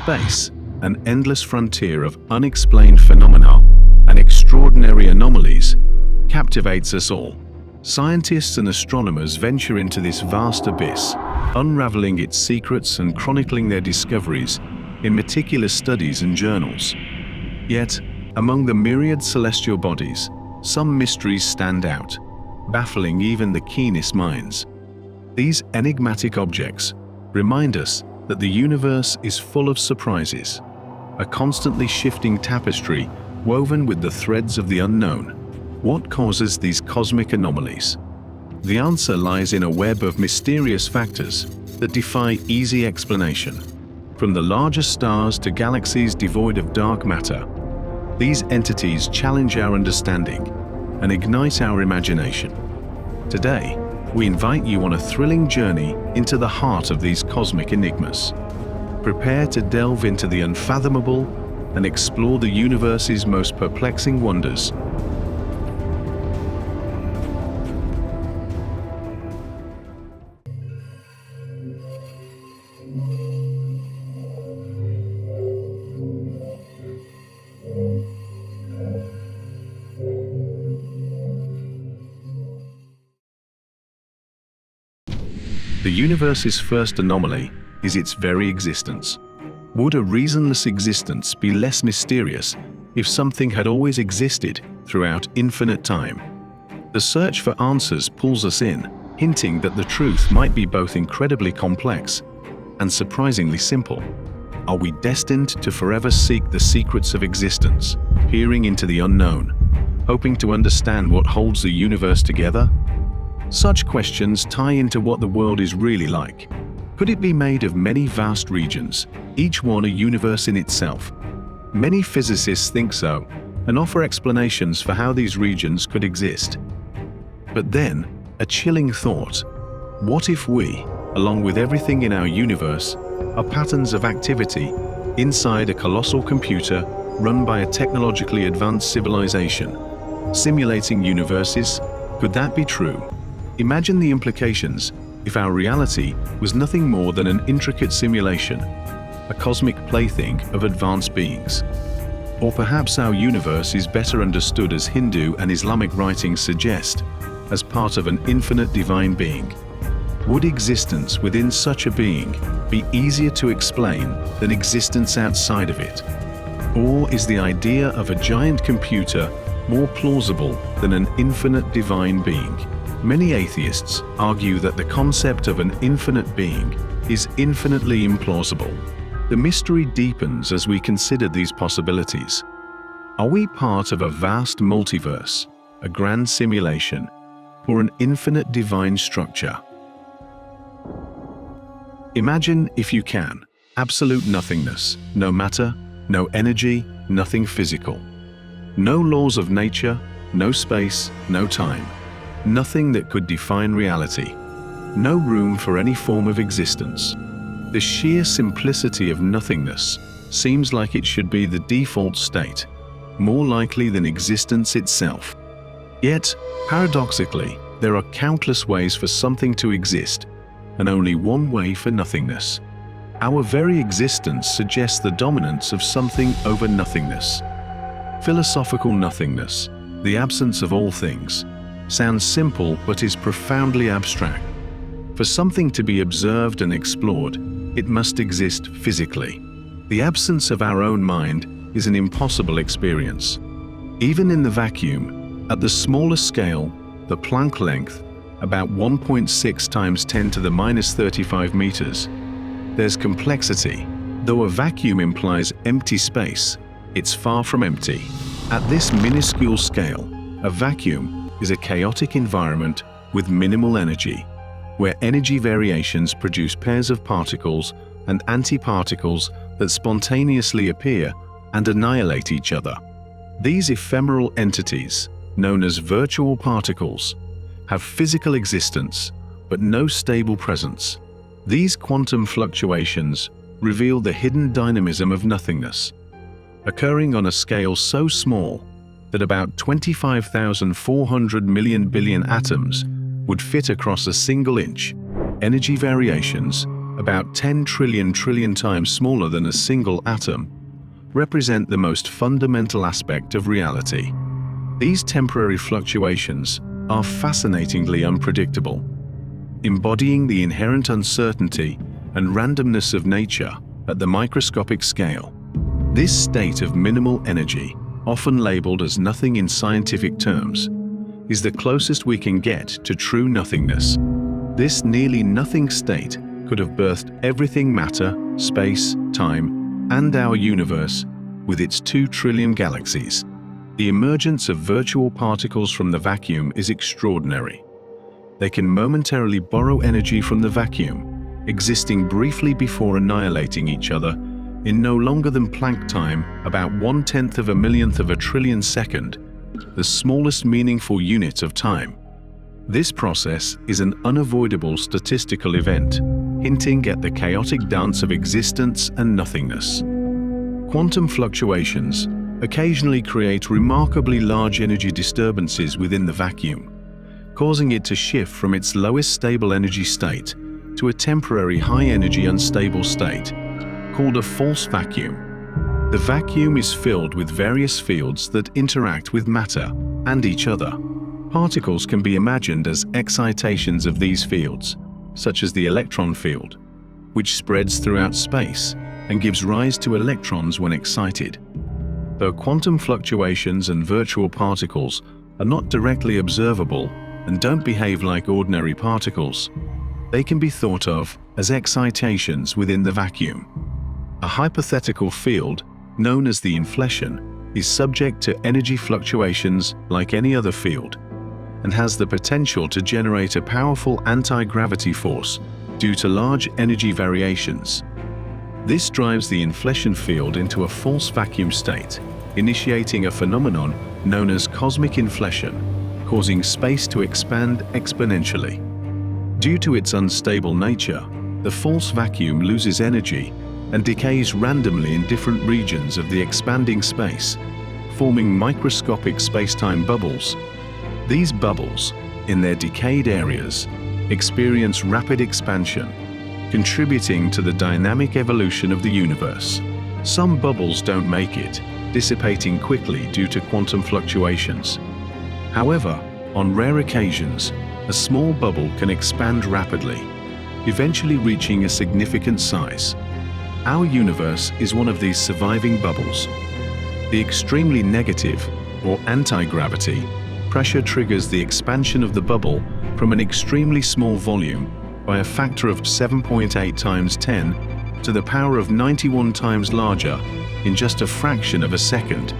Space, an endless frontier of unexplained phenomena and extraordinary anomalies, captivates us all. Scientists and astronomers venture into this vast abyss, unraveling its secrets and chronicling their discoveries in meticulous studies and journals. Yet, among the myriad celestial bodies, some mysteries stand out, baffling even the keenest minds. These enigmatic objects remind us that the universe is full of surprises, a constantly shifting tapestry woven with the threads of the unknown. What causes these cosmic anomalies? The answer lies in a web of mysterious factors that defy easy explanation. From the largest stars to galaxies devoid of dark matter, these entities challenge our understanding and ignite our imagination. Today, we invite you on a thrilling journey into the heart of these cosmic enigmas. Prepare to delve into the unfathomable and explore the universe's most perplexing wonders. The universe's first anomaly is its very existence. Would a reasonless existence be less mysterious if something had always existed throughout infinite time? The search for answers pulls us in, hinting that the truth might be both incredibly complex and surprisingly simple. Are we destined to forever seek the secrets of existence, peering into the unknown, hoping to understand what holds the universe together? Such questions tie into what the world is really like. Could it be made of many vast regions, each one a universe in itself? Many physicists think so, and offer explanations for how these regions could exist. But then, a chilling thought. What if we, along with everything in our universe, are patterns of activity inside a colossal computer run by a technologically advanced civilization, simulating universes? Could that be true? Imagine the implications if our reality was nothing more than an intricate simulation, a cosmic plaything of advanced beings. Or perhaps our universe is better understood, as Hindu and Islamic writings suggest, as part of an infinite divine being. Would existence within such a being be easier to explain than existence outside of it? Or is the idea of a giant computer more plausible than an infinite divine being? Many atheists argue that the concept of an infinite being is infinitely implausible. The mystery deepens as we consider these possibilities. Are we part of a vast multiverse, a grand simulation, or an infinite divine structure? Imagine, if you can, absolute nothingness, no matter, no energy, nothing physical. No laws of nature, no space, no time. Nothing that could define reality. No room for any form of existence. The sheer simplicity of nothingness seems like it should be the default state, more likely than existence itself. Yet, paradoxically, there are countless ways for something to exist, and only one way for nothingness. Our very existence suggests the dominance of something over nothingness. Philosophical nothingness, the absence of all things, sounds simple but is profoundly abstract. For something to be observed and explored, it must exist physically. The absence of our own mind is an impossible experience. Even in the vacuum, at the smallest scale, the Planck length, about 1.6 times 10 to the minus 35 meters, there's complexity. Though a vacuum implies empty space, it's far from empty. At this minuscule scale, a vacuum is a chaotic environment with minimal energy, where energy variations produce pairs of particles and antiparticles that spontaneously appear and annihilate each other. These ephemeral entities, known as virtual particles, have physical existence but no stable presence. These quantum fluctuations reveal the hidden dynamism of nothingness, occurring on a scale so small that about 25,400 million billion atoms would fit across a single inch. Energy variations about 10 trillion times smaller than a single atom, represent the most fundamental aspect of reality. These temporary fluctuations are fascinatingly unpredictable, embodying the inherent uncertainty and randomness of nature at the microscopic scale. This state of minimal energy, often labeled as nothing in scientific terms, is the closest we can get to true nothingness. This nearly nothing state could have birthed everything matter, space, time, and our universe with its 2 trillion galaxies. The emergence of virtual particles from the vacuum is extraordinary. They can momentarily borrow energy from the vacuum, existing briefly before annihilating each other in no longer than Planck time, about 1/10 of a millionth of a trillion second, the smallest meaningful unit of time. This process is an unavoidable statistical event, hinting at the chaotic dance of existence and nothingness. Quantum fluctuations occasionally create remarkably large energy disturbances within the vacuum, causing it to shift from its lowest stable energy state to a temporary high-energy unstable state, called a false vacuum. The vacuum is filled with various fields that interact with matter and each other. Particles can be imagined as excitations of these fields, such as the electron field, which spreads throughout space and gives rise to electrons when excited. Though quantum fluctuations and virtual particles are not directly observable and don't behave like ordinary particles, they can be thought of as excitations within the vacuum. A hypothetical field, known as the inflation, is subject to energy fluctuations like any other field, and has the potential to generate a powerful anti-gravity force due to large energy variations. This drives the inflation field into a false vacuum state, initiating a phenomenon known as cosmic inflation, causing space to expand exponentially. Due to its unstable nature, the false vacuum loses energy and decays randomly in different regions of the expanding space, forming microscopic space-time bubbles. These bubbles, in their decayed areas, experience rapid expansion, contributing to the dynamic evolution of the universe. Some bubbles don't make it, dissipating quickly due to quantum fluctuations. However, on rare occasions, a small bubble can expand rapidly, eventually reaching a significant size. Our universe is one of these surviving bubbles. The extremely negative, or anti-gravity, pressure triggers the expansion of the bubble from an extremely small volume by a factor of 7.8 times 10 to the power of 91 times larger in just a fraction of a second.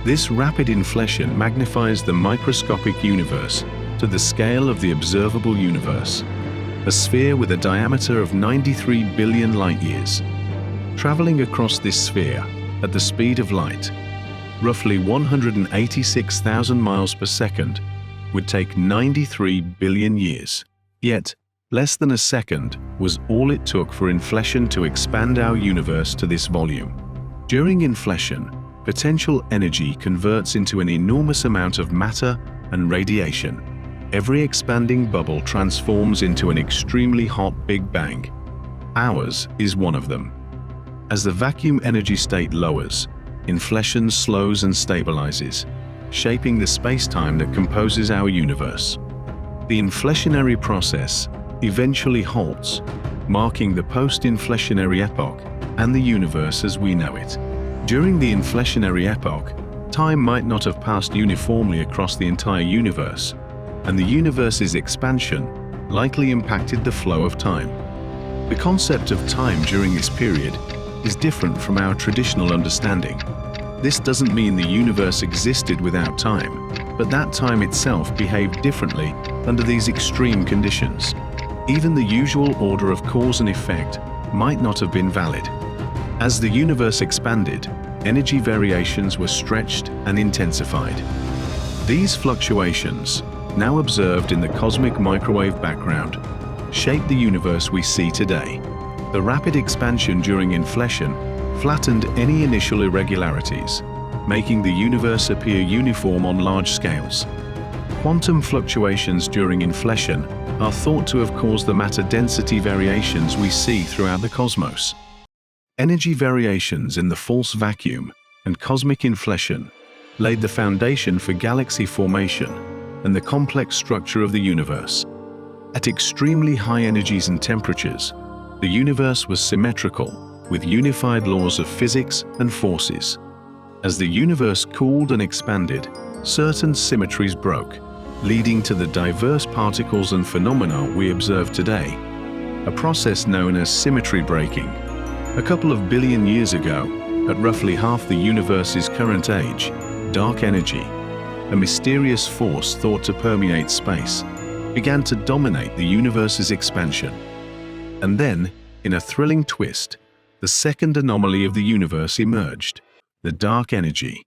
This rapid inflation magnifies the microscopic universe to the scale of the observable universe, a sphere with a diameter of 93 billion light-years. Traveling across this sphere at the speed of light, roughly 186,000 miles per second, would take 93 billion years. Yet, less than a second was all it took for inflation to expand our universe to this volume. During inflation, potential energy converts into an enormous amount of matter and radiation. Every expanding bubble transforms into an extremely hot Big Bang. Ours is one of them. As the vacuum energy state lowers, inflation slows and stabilizes, shaping the space-time that composes our universe. The inflationary process eventually halts, marking the post-inflationary epoch and the universe as we know it. During the inflationary epoch, time might not have passed uniformly across the entire universe, and the universe's expansion likely impacted the flow of time. The concept of time during this period is different from our traditional understanding. This doesn't mean the universe existed without time, but that time itself behaved differently under these extreme conditions. Even the usual order of cause and effect might not have been valid. As the universe expanded, energy variations were stretched and intensified. These fluctuations, now observed in the cosmic microwave background, shape the universe we see today. The rapid expansion during inflation flattened any initial irregularities, making the universe appear uniform on large scales. Quantum fluctuations during inflation are thought to have caused the matter density variations we see throughout the cosmos. Energy variations in the false vacuum and cosmic inflation laid the foundation for galaxy formation and the complex structure of the universe. At extremely high energies and temperatures, the universe was symmetrical, with unified laws of physics and forces. As the universe cooled and expanded, certain symmetries broke, leading to the diverse particles and phenomena we observe today, a process known as symmetry breaking. A couple of billion years ago, at roughly half the universe's current age, dark energy, a mysterious force thought to permeate space, began to dominate the universe's expansion. And then, in a thrilling twist, the second anomaly of the universe emerged, the dark energy.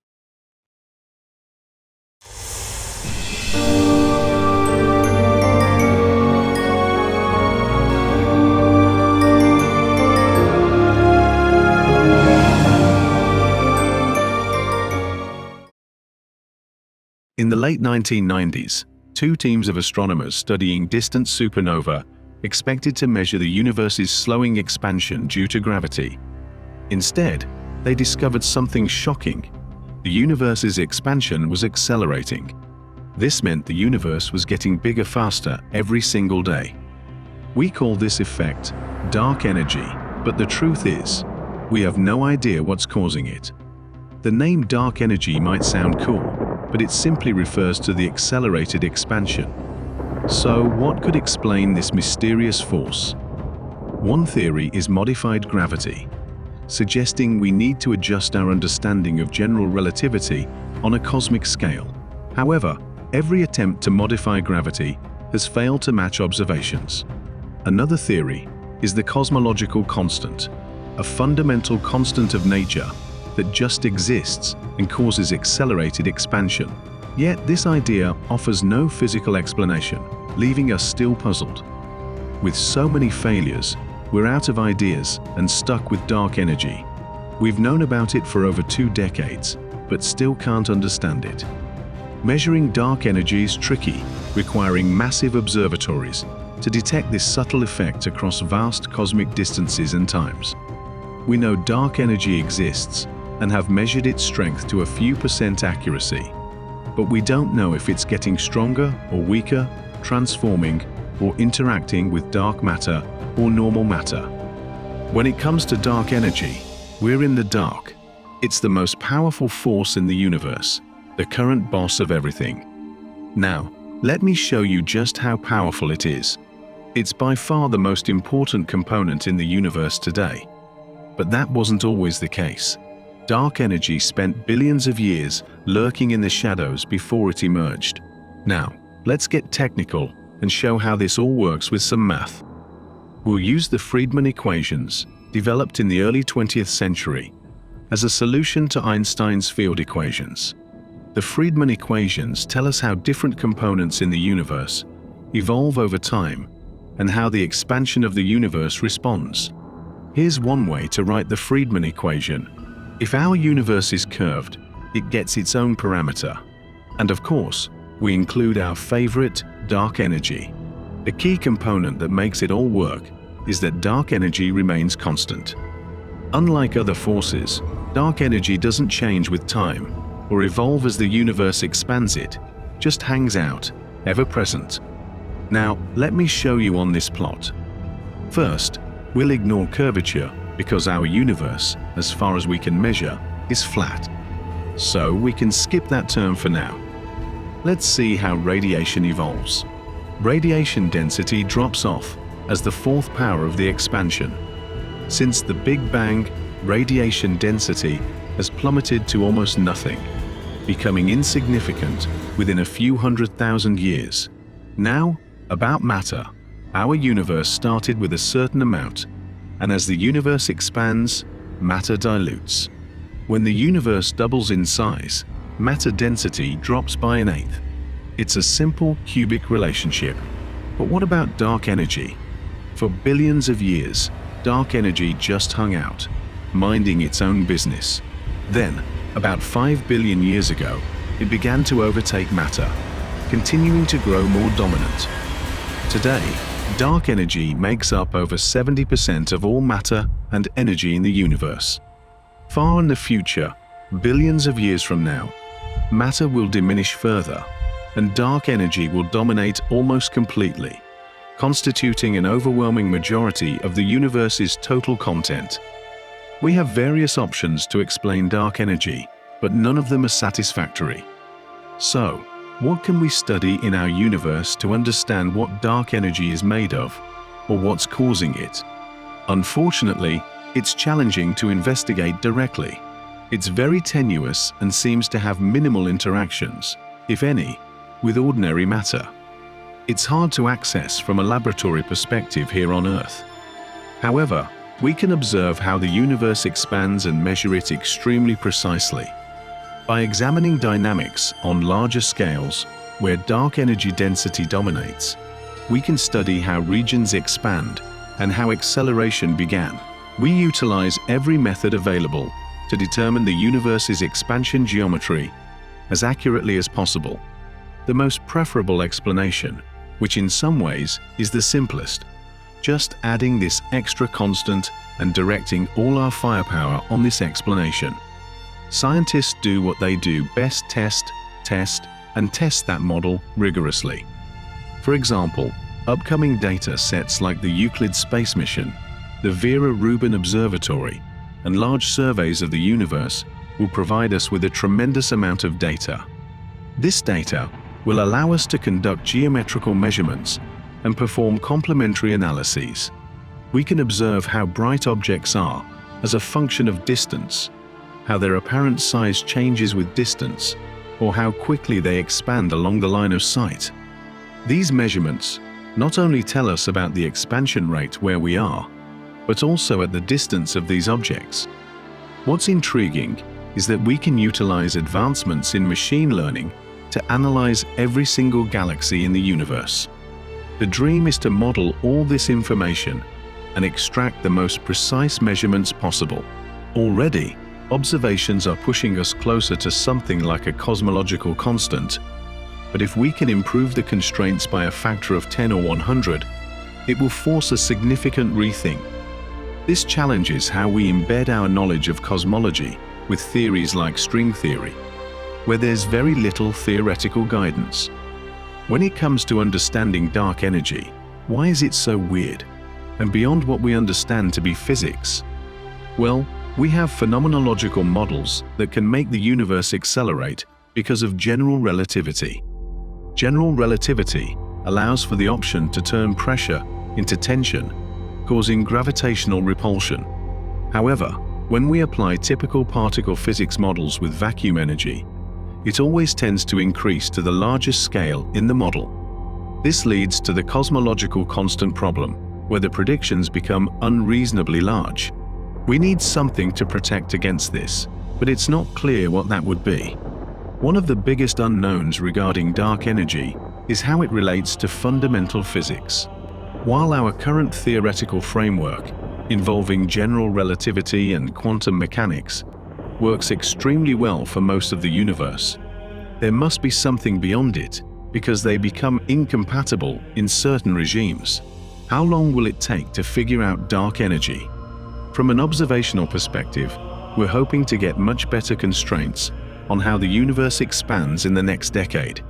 In the late 1990s, two teams of astronomers studying distant supernova expected to measure the universe's slowing expansion due to gravity. Instead, they discovered something shocking. The universe's expansion was accelerating. This meant the universe was getting bigger faster every single day. We call this effect dark energy, but the truth is, we have no idea what's causing it. The name dark energy might sound cool, but it simply refers to the accelerated expansion. So, what could explain this mysterious force? One theory is modified gravity, suggesting we need to adjust our understanding of general relativity on a cosmic scale. However, every attempt to modify gravity has failed to match observations. Another theory is the cosmological constant, a fundamental constant of nature that just exists and causes accelerated expansion. Yet this idea offers no physical explanation, leaving us still puzzled. With so many failures, we're out of ideas and stuck with dark energy. We've known about it for over 2 decades, but still can't understand it. Measuring dark energy is tricky, requiring massive observatories to detect this subtle effect across vast cosmic distances and times. We know dark energy exists and have measured its strength to a few % accuracy, but we don't know if it's getting stronger or weaker, transforming or interacting with dark matter or normal matter. When it comes to dark energy, we're in the dark. It's the most powerful force in the universe, the current boss of everything. Now, let me show you just how powerful it is. It's by far the most important component in the universe today. But that wasn't always the case. Dark energy spent billions of years lurking in the shadows before it emerged. Now, let's get technical and show how this all works with some math. We'll use the Friedmann equations, developed in the early 20th century, as a solution to Einstein's field equations. The Friedmann equations tell us how different components in the universe evolve over time and how the expansion of the universe responds. Here's one way to write the Friedmann equation. If our universe is curved, it gets its own parameter. And of course, we include our favorite, dark energy. The key component that makes it all work is that dark energy remains constant. Unlike other forces, dark energy doesn't change with time or evolve as the universe expands. It just hangs out, ever present. Now, let me show you on this plot. First, we'll ignore curvature because our universe, as far as we can measure, is flat. So we can skip that term for now. Let's see how radiation evolves. Radiation density drops off as the fourth power of the expansion. Since the Big Bang, radiation density has plummeted to almost nothing, becoming insignificant within a few 100,000 years. Now, about matter. Our universe started with a certain amount, and as the universe expands, matter dilutes. When the universe doubles in size, matter density drops by 1/8. It's a simple cubic relationship. But what about dark energy? For billions of years, dark energy just hung out, minding its own business. Then, about 5 billion years ago, it began to overtake matter. continuing to grow more dominant. Today, dark energy makes up over 70% of all matter and energy in the universe. Far in the future, billions of years from now, matter will diminish further, and dark energy will dominate almost completely, constituting an overwhelming majority of the universe's total content. We have various options to explain dark energy, but none of them are satisfactory. So, what can we study in our universe to understand what dark energy is made of, or what's causing it? Unfortunately, it's challenging to investigate directly. It's very tenuous and seems to have minimal interactions, if any, with ordinary matter. It's hard to access from a laboratory perspective here on Earth. However, we can observe how the universe expands and measure it extremely precisely. By examining dynamics on larger scales, where dark energy density dominates, we can study how regions expand and how acceleration began. We utilize every method available to determine the universe's expansion geometry as accurately as possible. The most preferable explanation, which in some ways is the simplest, just adding this extra constant and directing all our firepower on this explanation. Scientists do what they do best: test, and test that model rigorously. For example, upcoming data sets like the Euclid space mission, the Vera Rubin Observatory, and large surveys of the universe will provide us with a tremendous amount of data. This data will allow us to conduct geometrical measurements and perform complementary analyses. We can observe how bright objects are as a function of distance, how their apparent size changes with distance, or how quickly they expand along the line of sight. These measurements not only tell us about the expansion rate where we are, but also at the distance of these objects. What's intriguing is that we can utilize advancements in machine learning to analyze every single galaxy in the universe. The dream is to model all this information and extract the most precise measurements possible. Already, observations are pushing us closer to something like a cosmological constant, but if we can improve the constraints by a factor of 10 or 100, it will force a significant rethink. This challenges how we embed our knowledge of cosmology with theories like string theory, where there's very little theoretical guidance. When it comes to understanding dark energy, why is it so weird and beyond what we understand to be physics? Well, we have phenomenological models that can make the universe accelerate because of general relativity. General relativity allows for the option to turn pressure into tension, causing gravitational repulsion. However, when we apply typical particle physics models with vacuum energy, it always tends to increase to the largest scale in the model. This leads to the cosmological constant problem, where the predictions become unreasonably large. We need something to protect against this, but it's not clear what that would be. One of the biggest unknowns regarding dark energy is how it relates to fundamental physics. While our current theoretical framework, involving general relativity and quantum mechanics, works extremely well for most of the universe, there must be something beyond it because they become incompatible in certain regimes. How long will it take to figure out dark energy? From an observational perspective, we're hoping to get much better constraints on how the universe expands in the next decade.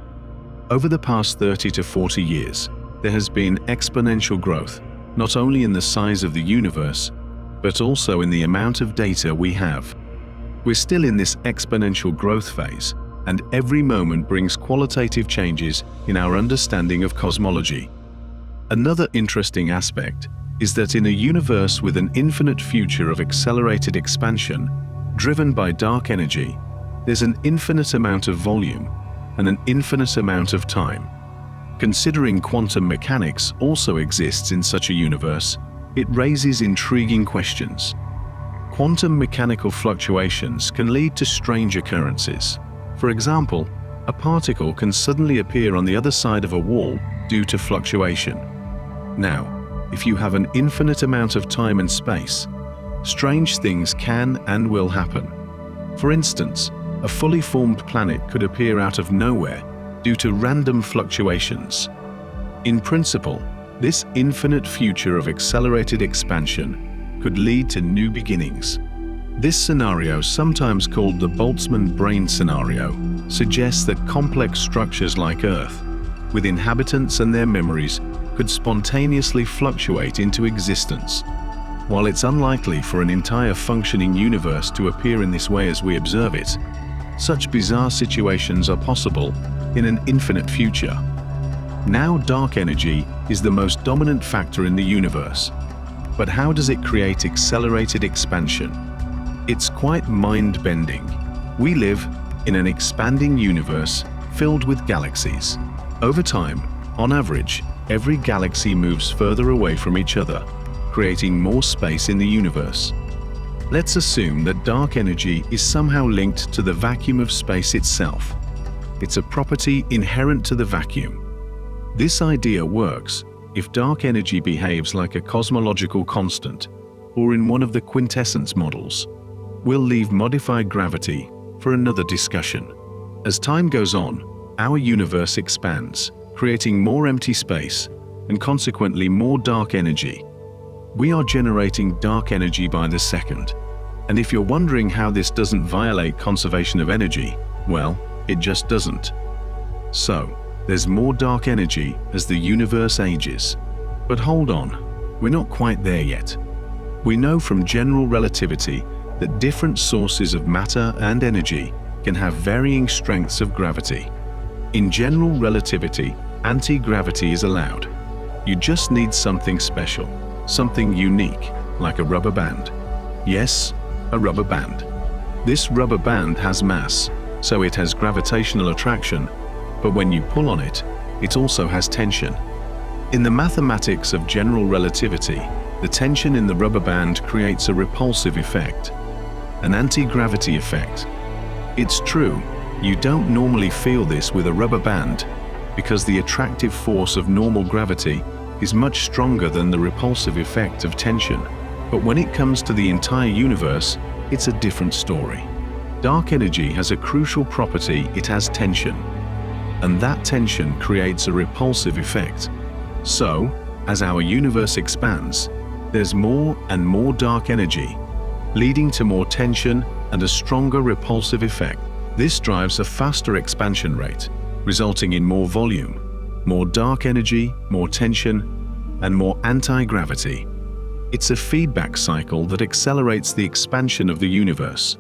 Over the past 30 to 40 years, there has been exponential growth, not only in the size of the universe, but also in the amount of data we have. We're still in this exponential growth phase, and every moment brings qualitative changes in our understanding of cosmology. Another interesting aspect is that in a universe with an infinite future of accelerated expansion, driven by dark energy, there's an infinite amount of volume and an infinite amount of time. Considering quantum mechanics also exists in such a universe, it raises intriguing questions. Quantum mechanical fluctuations can lead to strange occurrences. For example, a particle can suddenly appear on the other side of a wall due to fluctuation. Now, if you have an infinite amount of time and space, strange things can and will happen. For instance, a fully formed planet could appear out of nowhere due to random fluctuations. In principle, this infinite future of accelerated expansion could lead to new beginnings. This scenario, sometimes called the Boltzmann brain scenario, suggests that complex structures like Earth, with inhabitants and their memories, could spontaneously fluctuate into existence. While it's unlikely for an entire functioning universe to appear in this way as we observe it, such bizarre situations are possible in an infinite future. Now, dark energy is the most dominant factor in the universe. But how does it create accelerated expansion? It's quite mind-bending. We live in an expanding universe filled with galaxies. Over time, on average, every galaxy moves further away from each other, creating more space in the universe. Let's assume that dark energy is somehow linked to the vacuum of space itself. It's a property inherent to the vacuum. This idea works if dark energy behaves like a cosmological constant, or in one of the quintessence models. We'll leave modified gravity for another discussion. As time goes on, our universe expands, creating more empty space and consequently more dark energy. We are generating dark energy by the second. And if you're wondering how this doesn't violate conservation of energy, well, it just doesn't. So, there's more dark energy as the universe ages. But hold on, we're not quite there yet. We know from general relativity that different sources of matter and energy can have varying strengths of gravity. In general relativity, anti-gravity is allowed. You just need something special, something unique, like a rubber band. Yes, a rubber band. This rubber band has mass, so it has gravitational attraction, but when you pull on it, it also has tension. In the mathematics of general relativity, the tension in the rubber band creates a repulsive effect, an anti-gravity effect. It's true, you don't normally feel this with a rubber band because the attractive force of normal gravity is much stronger than the repulsive effect of tension. But when it comes to the entire universe, it's a different story. Dark energy has a crucial property: it has tension. And that tension creates a repulsive effect. So, as our universe expands, there's more and more dark energy, leading to more tension and a stronger repulsive effect. This drives a faster expansion rate, resulting in more volume, more dark energy, more tension, and more anti-gravity. It's a feedback cycle that accelerates the expansion of the universe.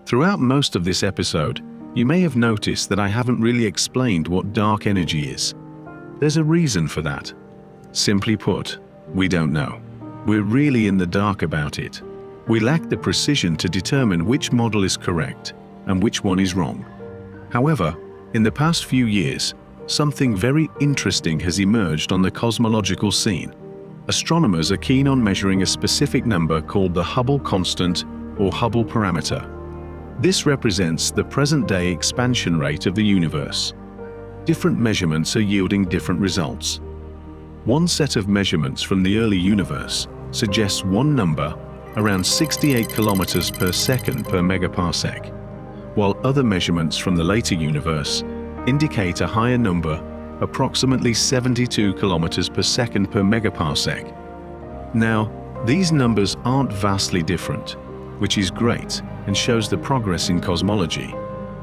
Throughout most of this episode, you may have noticed that I haven't really explained what dark energy is. There's a reason for that. Simply put, we don't know. We're really in the dark about it. We lack the precision to determine which model is correct and which one is wrong. However, in the past few years, something very interesting has emerged on the cosmological scene. Astronomers are keen on measuring a specific number called the Hubble constant or Hubble parameter. This represents the present-day expansion rate of the universe. Different measurements are yielding different results. One set of measurements from the early universe suggests one number around 68 kilometers per second per megaparsec, while other measurements from the later universe indicate a higher number, approximately 72 kilometers per second per megaparsec. Now, these numbers aren't vastly different, which is great and shows the progress in cosmology.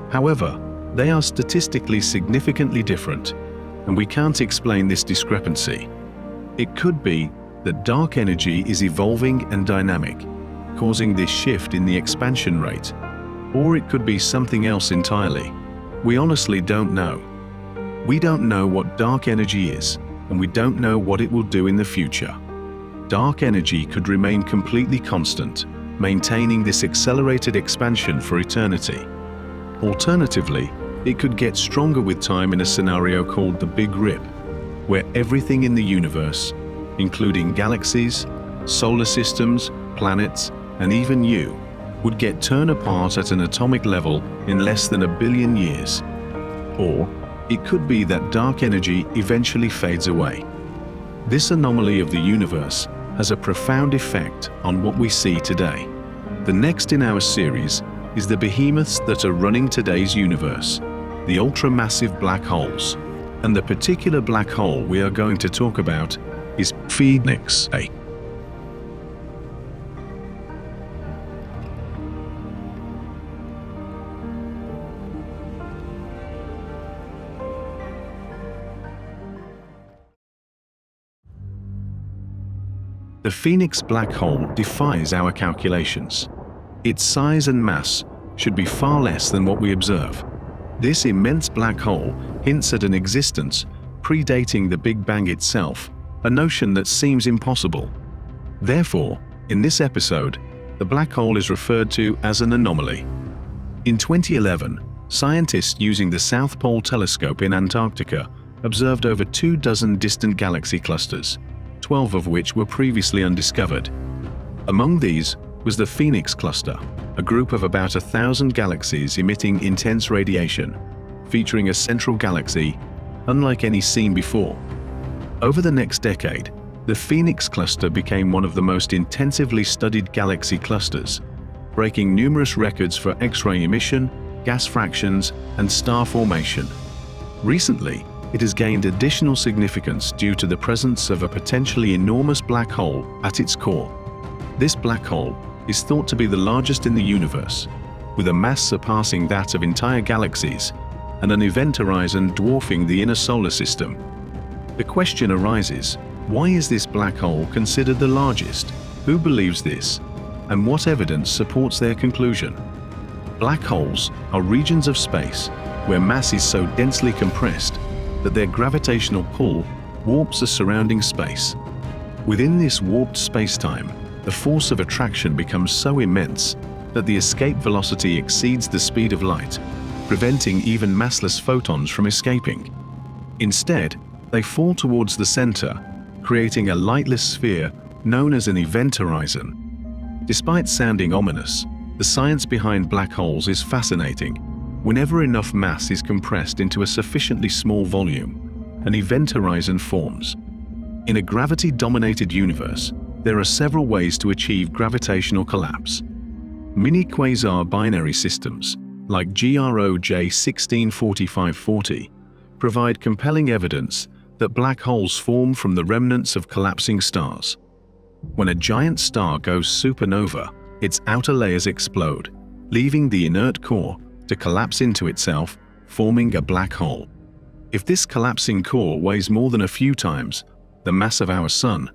However, they are statistically significantly different, and we can't explain this discrepancy. It could be that dark energy is evolving and dynamic, causing this shift in the expansion rate, or it could be something else entirely. We honestly don't know. We don't know what dark energy is, and we don't know what it will do in the future. Dark energy could remain completely constant, maintaining this accelerated expansion for eternity. Alternatively, it could get stronger with time in a scenario called the Big Rip, where everything in the universe, including galaxies, solar systems, planets, and even you, would get torn apart at an atomic level in less than 1 billion years. Or it could be that dark energy eventually fades away. This anomaly of the universe has a profound effect on what we see today. The next in our series is the behemoths that are running today's universe. the ultramassive black holes. And the particular black hole we are going to talk about is Phoenix A. The Phoenix black hole defies our calculations. Its size and mass should be far less than what we observe. This immense black hole hints at an existence predating the Big Bang itself, a notion that seems impossible. Therefore, in this episode, the black hole is referred to as an anomaly. In 2011, scientists using the South Pole Telescope in Antarctica observed over 24 distant galaxy clusters, 12 of which were previously undiscovered. Among these was the Phoenix cluster, a group of about 1,000 galaxies emitting intense radiation, featuring a central galaxy unlike any seen before. Over the next decade, the Phoenix cluster became one of the most intensively studied galaxy clusters, breaking numerous records for X-ray emission, gas fractions, and star formation. Recently, it has gained additional significance due to the presence of a potentially enormous black hole at its core. This black hole is thought to be the largest in the universe, with a mass surpassing that of entire galaxies and an event horizon dwarfing the inner solar system. The question arises, why is this black hole considered the largest? Who believes this? And what evidence supports their conclusion? Black holes are regions of space where mass is so densely compressed that their gravitational pull warps the surrounding space. Within this warped space-time, the force of attraction becomes so immense that the escape velocity exceeds the speed of light, preventing even massless photons from escaping. Instead, they fall towards the center, creating a lightless sphere known as an event horizon. Despite sounding ominous, the science behind black holes is fascinating. Whenever enough mass is compressed into a sufficiently small volume, an event horizon forms. In a gravity-dominated universe, there are several ways to achieve gravitational collapse. Mini-quasar binary systems, like GROJ 164540, provide compelling evidence that black holes form from the remnants of collapsing stars. When a giant star goes supernova, its outer layers explode, leaving the inert core to collapse into itself, forming a black hole. If this collapsing core weighs more than a few times the mass of our Sun,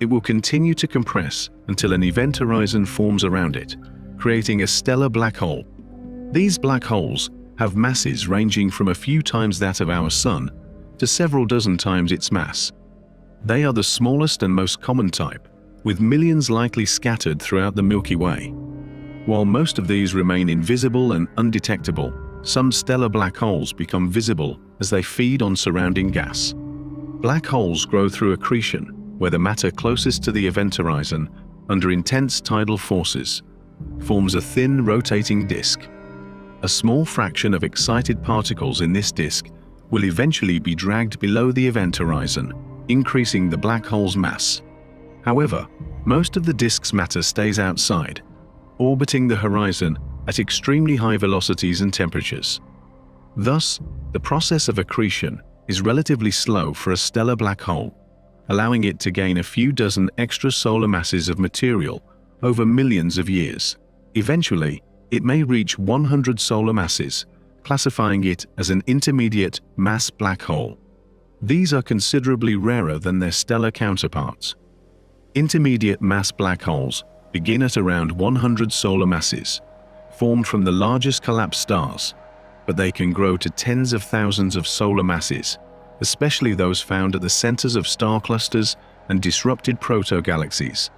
it will continue to compress until an event horizon forms around it, creating a stellar black hole. These black holes have masses ranging from a few times that of our Sun to several dozen times its mass. They are the smallest and most common type, with millions likely scattered throughout the Milky Way. While most of these remain invisible and undetectable, some stellar black holes become visible as they feed on surrounding gas. Black holes grow through accretion, where the matter closest to the event horizon, under intense tidal forces, forms a thin rotating disk. A small fraction of excited particles in this disk will eventually be dragged below the event horizon, increasing the black hole's mass. However, most of the disk's matter stays outside, orbiting the horizon at extremely high velocities and temperatures. Thus, the process of accretion is relatively slow for a stellar black hole, allowing it to gain a few dozen extra solar masses of material over millions of years. Eventually, it may reach 100 solar masses, classifying it as an intermediate mass black hole. These are considerably rarer than their stellar counterparts. Intermediate mass black holes begin at around 100 solar masses, formed from the largest collapsed stars, but they can grow to tens of thousands of solar masses, especially those found at the centers of star clusters and disrupted proto-galaxies.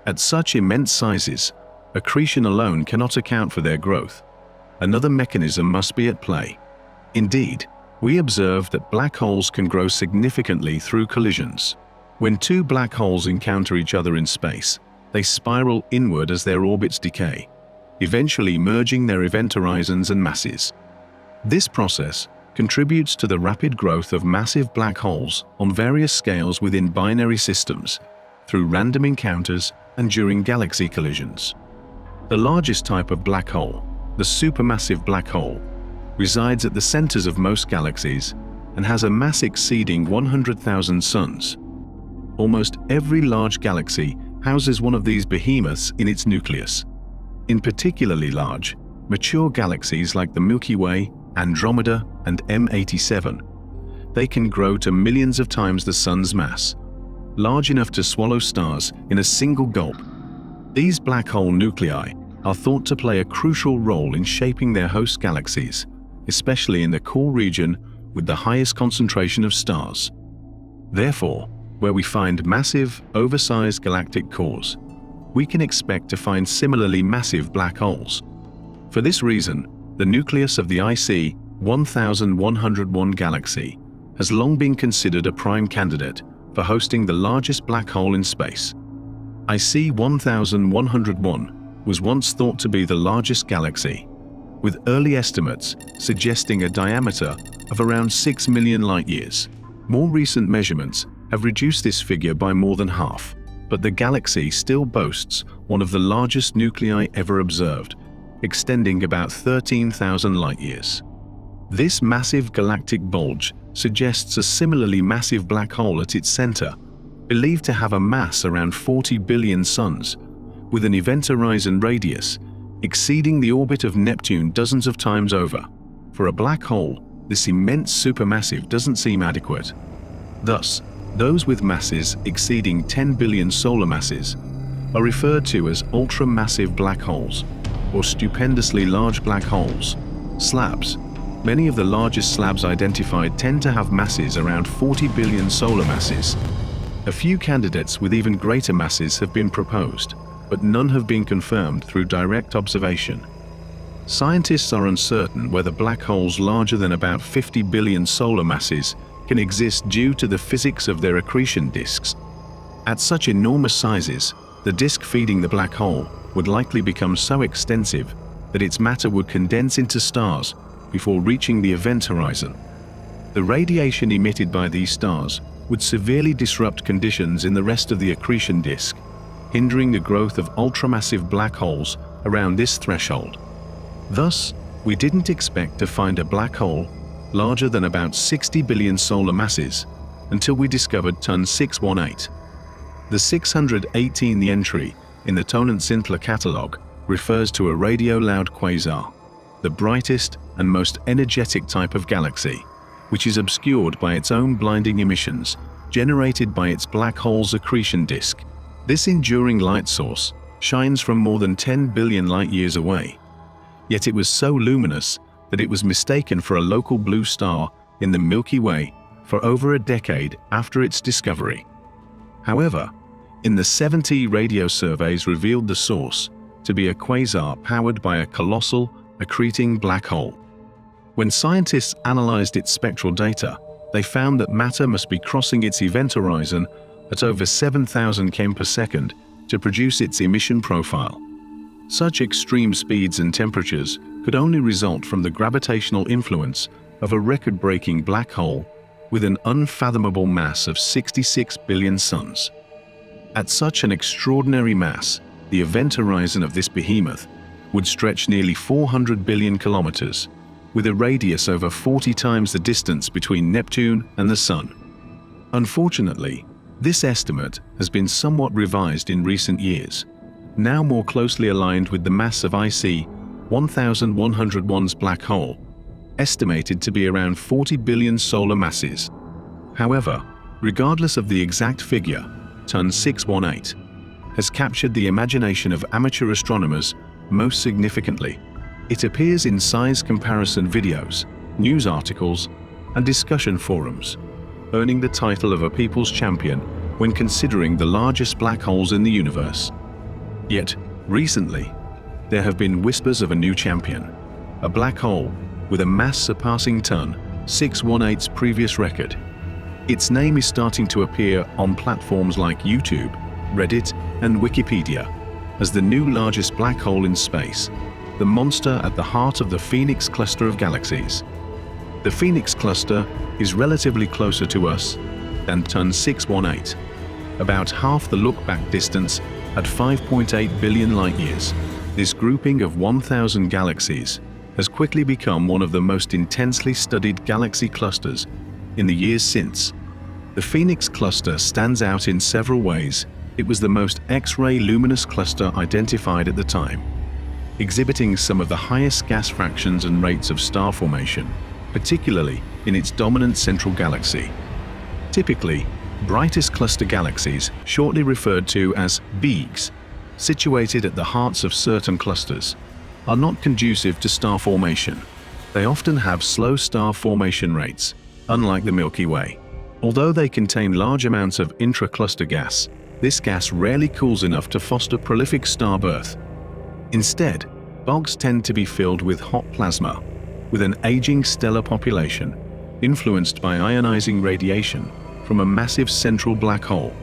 At such immense sizes, accretion alone cannot account for their growth. Another mechanism must be at play. Indeed, we observe that black holes can grow significantly through collisions. When two black holes encounter each other in space, they spiral inward as their orbits decay, eventually merging their event horizons and masses. This process contributes to the rapid growth of massive black holes on various scales within binary systems, through random encounters and during galaxy collisions. The largest type of black hole, the supermassive black hole, resides at the centers of most galaxies and has a mass exceeding 100,000 suns. Almost every large galaxy houses one of these behemoths in its nucleus. In particularly large, mature galaxies like the Milky Way, Andromeda, and M87, they can grow to millions of times the Sun's mass, large enough to swallow stars in a single gulp. These black hole nuclei are thought to play a crucial role in shaping their host galaxies, especially in the core region with the highest concentration of stars. Therefore, where we find massive, oversized galactic cores, we can expect to find similarly massive black holes. For this reason, the nucleus of the IC 1101 galaxy has long been considered a prime candidate for hosting the largest black hole in space. IC 1101 was once thought to be the largest galaxy, with early estimates suggesting a diameter of around 6 million light-years. More recent measurements have reduced this figure by more than half, but the galaxy still boasts one of the largest nuclei ever observed, extending about 13,000 light-years. This massive galactic bulge suggests a similarly massive black hole at its center, believed to have a mass around 40 billion suns, with an event horizon radius exceeding the orbit of Neptune dozens of times over. For a black hole, this immense supermassive doesn't seem adequate. Thus, those with masses exceeding 10 billion solar masses are referred to as ultra-massive black holes, or stupendously large black holes, slabs. Many of the largest slabs identified tend to have masses around 40 billion solar masses. A few candidates with even greater masses have been proposed, but none have been confirmed through direct observation. Scientists are uncertain whether black holes larger than about 50 billion solar masses can exist due to the physics of their accretion disks. At such enormous sizes, the disk feeding the black hole would likely become so extensive that its matter would condense into stars before reaching the event horizon. The radiation emitted by these stars would severely disrupt conditions in the rest of the accretion disk, hindering the growth of ultramassive black holes around this threshold. Thus, we didn't expect to find a black hole larger than about 60 billion solar masses until we discovered TON 618. The 618th entry in the Tonentzintler catalog refers to a radio-loud quasar, the brightest and most energetic type of galaxy, which is obscured by its own blinding emissions generated by its black hole's accretion disk. This enduring light source shines from more than 10 billion light-years away, yet it was so luminous that it was mistaken for a local blue star in the Milky Way for over a decade after its discovery. However, in the 70 radio surveys revealed the source to be a quasar powered by a colossal, accreting black hole. When scientists analyzed its spectral data, they found that matter must be crossing its event horizon at over 7,000 km per second to produce its emission profile. Such extreme speeds and temperatures could only result from the gravitational influence of a record-breaking black hole with an unfathomable mass of 66 billion suns. At such an extraordinary mass, the event horizon of this behemoth would stretch nearly 400 billion kilometers, with a radius over 40 times the distance between Neptune and the Sun. Unfortunately, this estimate has been somewhat revised in recent years, now more closely aligned with the mass of IC 1101's black hole, estimated to be around 40 billion solar masses. However, regardless of the exact figure, TON 618 has captured the imagination of amateur astronomers most significantly. It appears in size comparison videos, news articles, and discussion forums, earning the title of a people's champion when considering the largest black holes in the universe. Yet, recently, there have been whispers of a new champion, a black hole with a mass surpassing TON 618's previous record. Its name is starting to appear on platforms like YouTube, Reddit, and Wikipedia as the new largest black hole in space, the monster at the heart of the Phoenix cluster of galaxies. The Phoenix cluster is relatively closer to us than TON 618, about half the look-back distance at 5.8 billion light-years. This grouping of 1,000 galaxies has quickly become one of the most intensely studied galaxy clusters in the years since. The Phoenix cluster stands out in several ways. It was the most X-ray luminous cluster identified at the time, exhibiting some of the highest gas fractions and rates of star formation, particularly in its dominant central galaxy. Typically, brightest cluster galaxies, shortly referred to as beags, situated at the hearts of certain clusters, are not conducive to star formation. They often have slow star formation rates, unlike the Milky Way. Although they contain large amounts of intra-cluster gas, this gas rarely cools enough to foster prolific star birth. Instead, bogs tend to be filled with hot plasma, with an aging stellar population influenced by ionizing radiation from a massive central black hole.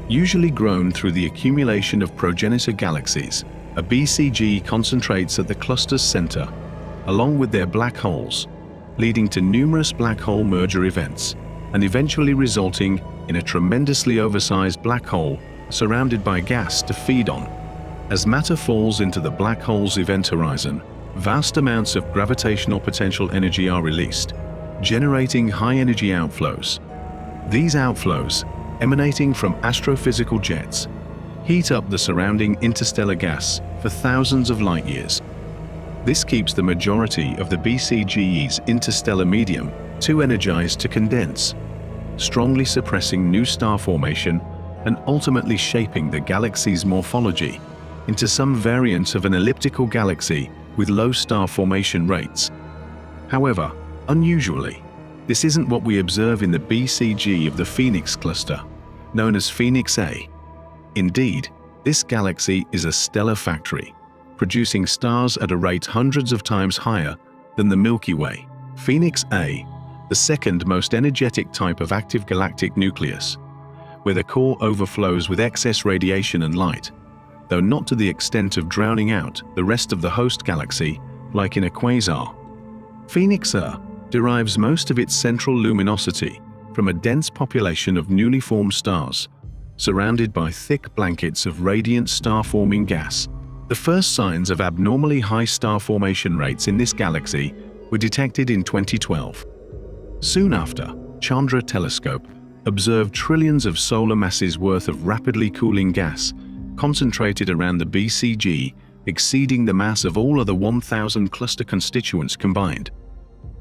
Usually grown through the accumulation of progenitor galaxies, a BCG concentrates at the cluster's center, along with their black holes, leading to numerous black hole merger events, and eventually resulting in a tremendously oversized black hole surrounded by gas to feed on. As matter falls into the black hole's event horizon, vast amounts of gravitational potential energy are released, generating high-energy outflows. These outflows, emanating from astrophysical jets, heat up the surrounding interstellar gas for thousands of light years. This keeps the majority of the BCG's interstellar medium too energized to condense, strongly suppressing new star formation and ultimately shaping the galaxy's morphology into some variant of an elliptical galaxy with low star formation rates. However, unusually, this isn't what we observe in the BCG of the Phoenix cluster, known as Phoenix A. Indeed, this galaxy is a stellar factory, producing stars at a rate hundreds of times higher than the Milky Way. Phoenix A, the second most energetic type of active galactic nucleus, where the core overflows with excess radiation and light, though not to the extent of drowning out the rest of the host galaxy like in a quasar. Phoenix A derives most of its central luminosity from a dense population of newly formed stars, surrounded by thick blankets of radiant star-forming gas. The first signs of abnormally high star formation rates in this galaxy were detected in 2012. Soon after, Chandra telescope observed trillions of solar masses worth of rapidly cooling gas concentrated around the BCG, exceeding the mass of all other 1,000 cluster constituents combined.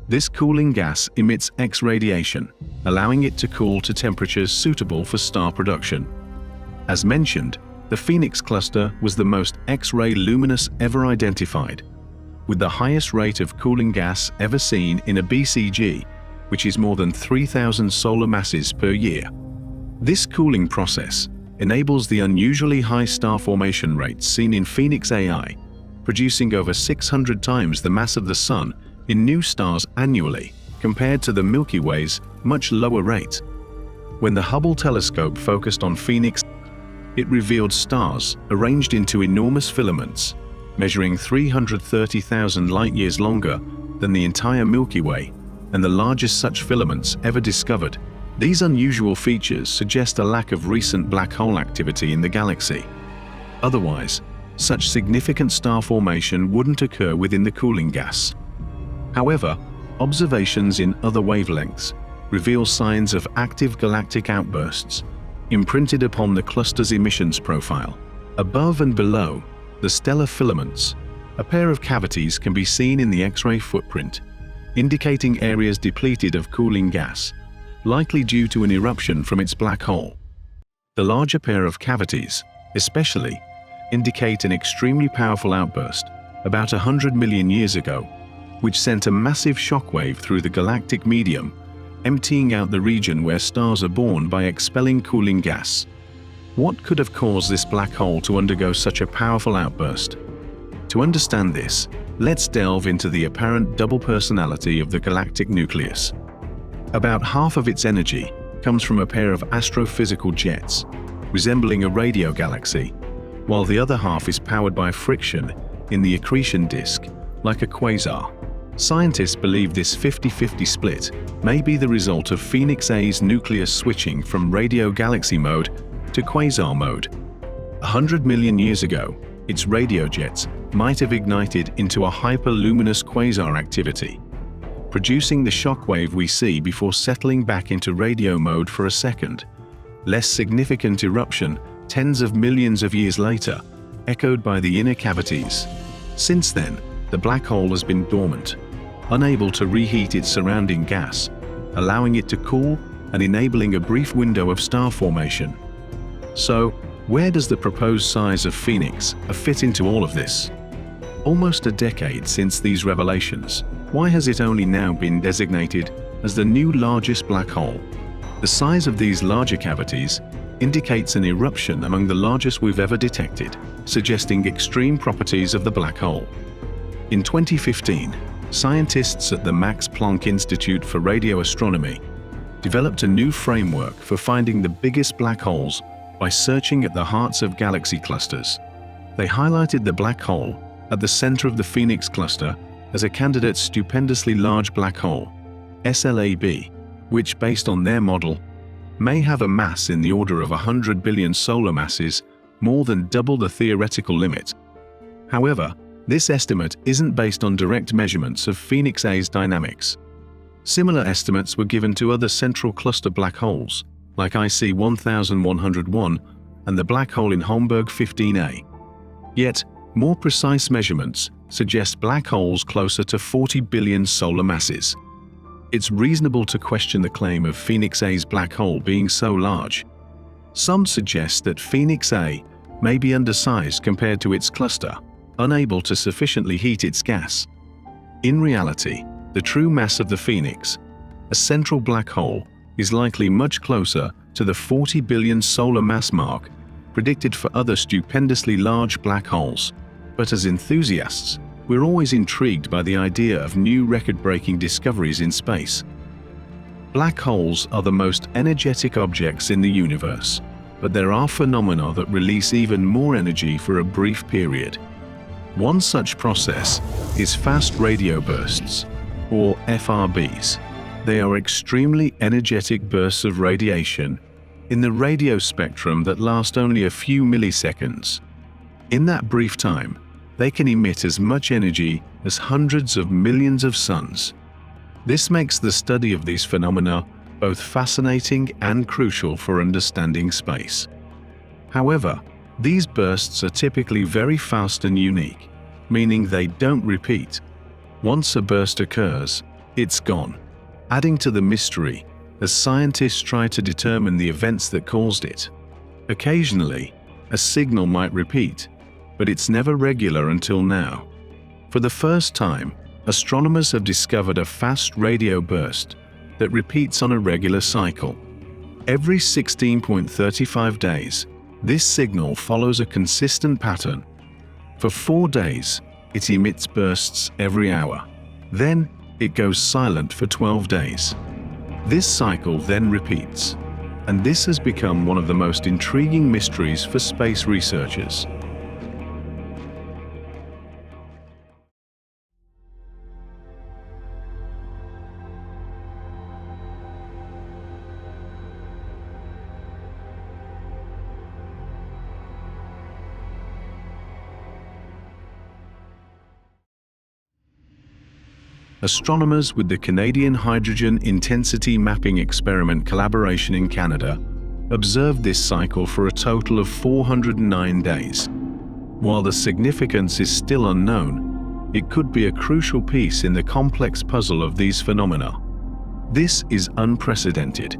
This cooling gas emits X radiation, allowing it to cool to temperatures suitable for star production. As mentioned, the Phoenix cluster was the most X-ray luminous ever identified, with the highest rate of cooling gas ever seen in a BCG, which is more than 3,000 solar masses per year. This cooling process enables the unusually high star formation rates seen in Phoenix AI, producing over 600 times the mass of the Sun in new stars annually, compared to the Milky Way's much lower rate. When the Hubble telescope focused on Phoenix, it revealed stars arranged into enormous filaments, measuring 330,000 light-years longer than the entire Milky Way, and the largest such filaments ever discovered. These unusual features suggest a lack of recent black hole activity in the galaxy. Otherwise, such significant star formation wouldn't occur within the cooling gas. However, observations in other wavelengths reveal signs of active galactic outbursts imprinted upon the cluster's emissions profile. Above and below the stellar filaments, a pair of cavities can be seen in the X-ray footprint, indicating areas depleted of cooling gas, likely due to an eruption from its black hole. The larger pair of cavities, especially, indicate an extremely powerful outburst about 100 million years ago, which sent a massive shockwave through the galactic medium, emptying out the region where stars are born by expelling cooling gas. What could have caused this black hole to undergo such a powerful outburst? To understand this, let's delve into the apparent double personality of the galactic nucleus. About half of its energy comes from a pair of astrophysical jets, resembling a radio galaxy, while the other half is powered by friction in the accretion disk, like a quasar. Scientists believe this 50-50 split may be the result of Phoenix A's nucleus switching from radio galaxy mode to quasar mode. 100 million years ago, its radio jets might have ignited into a hyperluminous quasar activity, producing the shockwave we see before settling back into radio mode for a second. Less significant eruption tens of millions of years later, echoed by the inner cavities. Since then, the black hole has been dormant, unable to reheat its surrounding gas, allowing it to cool and enabling a brief window of star formation. So, where does the proposed size of Phoenix fit into all of this? Almost a decade since these revelations, why has it only now been designated as the new largest black hole? The size of these larger cavities indicates an eruption among the largest we've ever detected, suggesting extreme properties of the black hole. In 2015, scientists at the Max Planck Institute for Radio Astronomy developed a new framework for finding the biggest black holes by searching at the hearts of galaxy clusters. They highlighted the black hole at the center of the Phoenix cluster as a candidate stupendously large black hole, SLAB, which, based on their model, may have a mass in the order of 100 billion solar masses, more than double the theoretical limit. However, this estimate isn't based on direct measurements of Phoenix A's dynamics. Similar estimates were given to other central cluster black holes, like IC 1101 and the black hole in Homburg 15A. Yet, more precise measurements suggest black holes closer to 40 billion solar masses. It's reasonable to question the claim of Phoenix A's black hole being so large. Some suggest that Phoenix A may be undersized compared to its cluster, unable to sufficiently heat its gas. In reality, the true mass of the Phoenix, a central black hole, is likely much closer to the 40 billion solar mass mark predicted for other stupendously large black holes. But as enthusiasts, we're always intrigued by the idea of new record-breaking discoveries in space. Black holes are the most energetic objects in the universe, but there are phenomena that release even more energy for a brief period. One such process is fast radio bursts, or FRBs. They are extremely energetic bursts of radiation in the radio spectrum that last only a few milliseconds. In that brief time, they can emit as much energy as hundreds of millions of suns. This makes the study of these phenomena both fascinating and crucial for understanding space. However, these bursts are typically very fast and unique, meaning they don't repeat. Once a burst occurs, it's gone, adding to the mystery as scientists try to determine the events that caused it. Occasionally, a signal might repeat, but it's never regular until now. For the first time, astronomers have discovered a fast radio burst that repeats on a regular cycle. Every 16.35 days, this signal follows a consistent pattern. For 4 days, it emits bursts every hour. Then, it goes silent for 12 days. This cycle then repeats, and this has become one of the most intriguing mysteries for space researchers. Astronomers with the Canadian Hydrogen Intensity Mapping Experiment collaboration in Canada observed this cycle for a total of 409 days. While the significance is still unknown, it could be a crucial piece in the complex puzzle of these phenomena. This is unprecedented.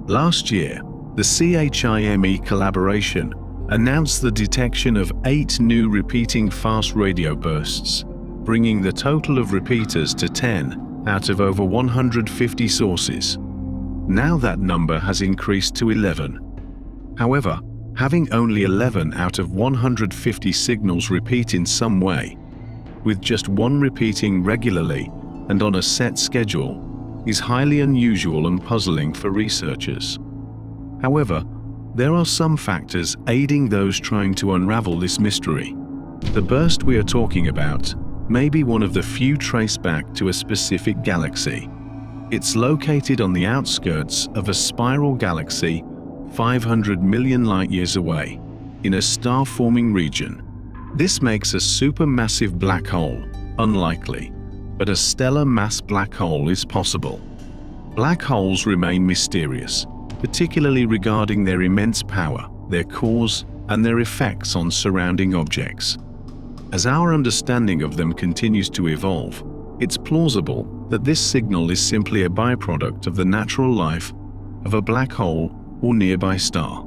Last year, the CHIME collaboration announced the detection of 8 new repeating fast radio bursts, bringing the total of repeaters to 10 out of over 150 sources. Now that number has increased to 11. However, having only 11 out of 150 signals repeat in some way, with just one repeating regularly and on a set schedule, is highly unusual and puzzling for researchers. However, there are some factors aiding those trying to unravel this mystery. The burst we are talking about may be one of the few traced back to a specific galaxy. It's located on the outskirts of a spiral galaxy 500 million light-years away, in a star-forming region. This makes a supermassive black hole, unlikely, but a stellar mass black hole is possible. Black holes remain mysterious, particularly regarding their immense power, their cause, and their effects on surrounding objects. As our understanding of them continues to evolve, it's plausible that this signal is simply a byproduct of the natural life of a black hole or nearby star.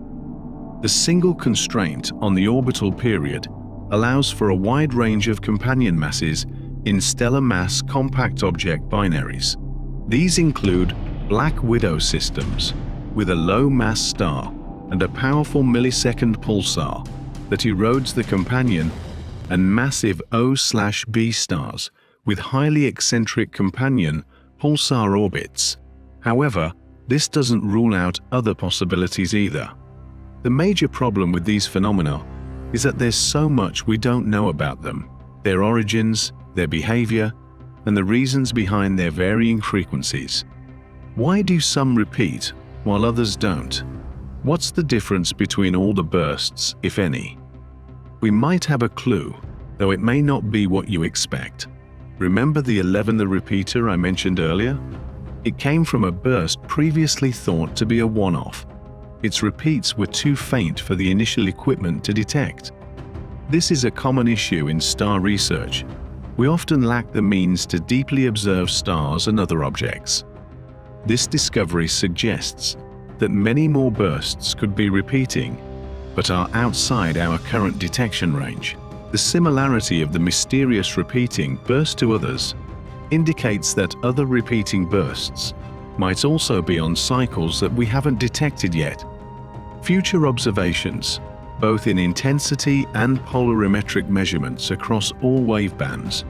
The single constraint on the orbital period allows for a wide range of companion masses in stellar mass compact object binaries. These include black widow systems with a low mass star and a powerful millisecond pulsar that erodes the companion, and massive O/B stars with highly eccentric companion pulsar orbits. However, this doesn't rule out other possibilities either. The major problem with these phenomena is that there's so much we don't know about them, their origins, their behavior, and the reasons behind their varying frequencies. Why do some repeat while others don't? What's the difference between all the bursts, if any? We might have a clue, though it may not be what you expect. Remember the 11th repeater I mentioned earlier? It came from a burst previously thought to be a one-off. Its repeats were too faint for the initial equipment to detect. This is a common issue in star research. We often lack the means to deeply observe stars and other objects. This discovery suggests that many more bursts could be repeating, but are outside our current detection range. The similarity of the mysterious repeating burst to others indicates that other repeating bursts might also be on cycles that we haven't detected yet. Future observations, both in intensity and polarimetric measurements across all wavebands,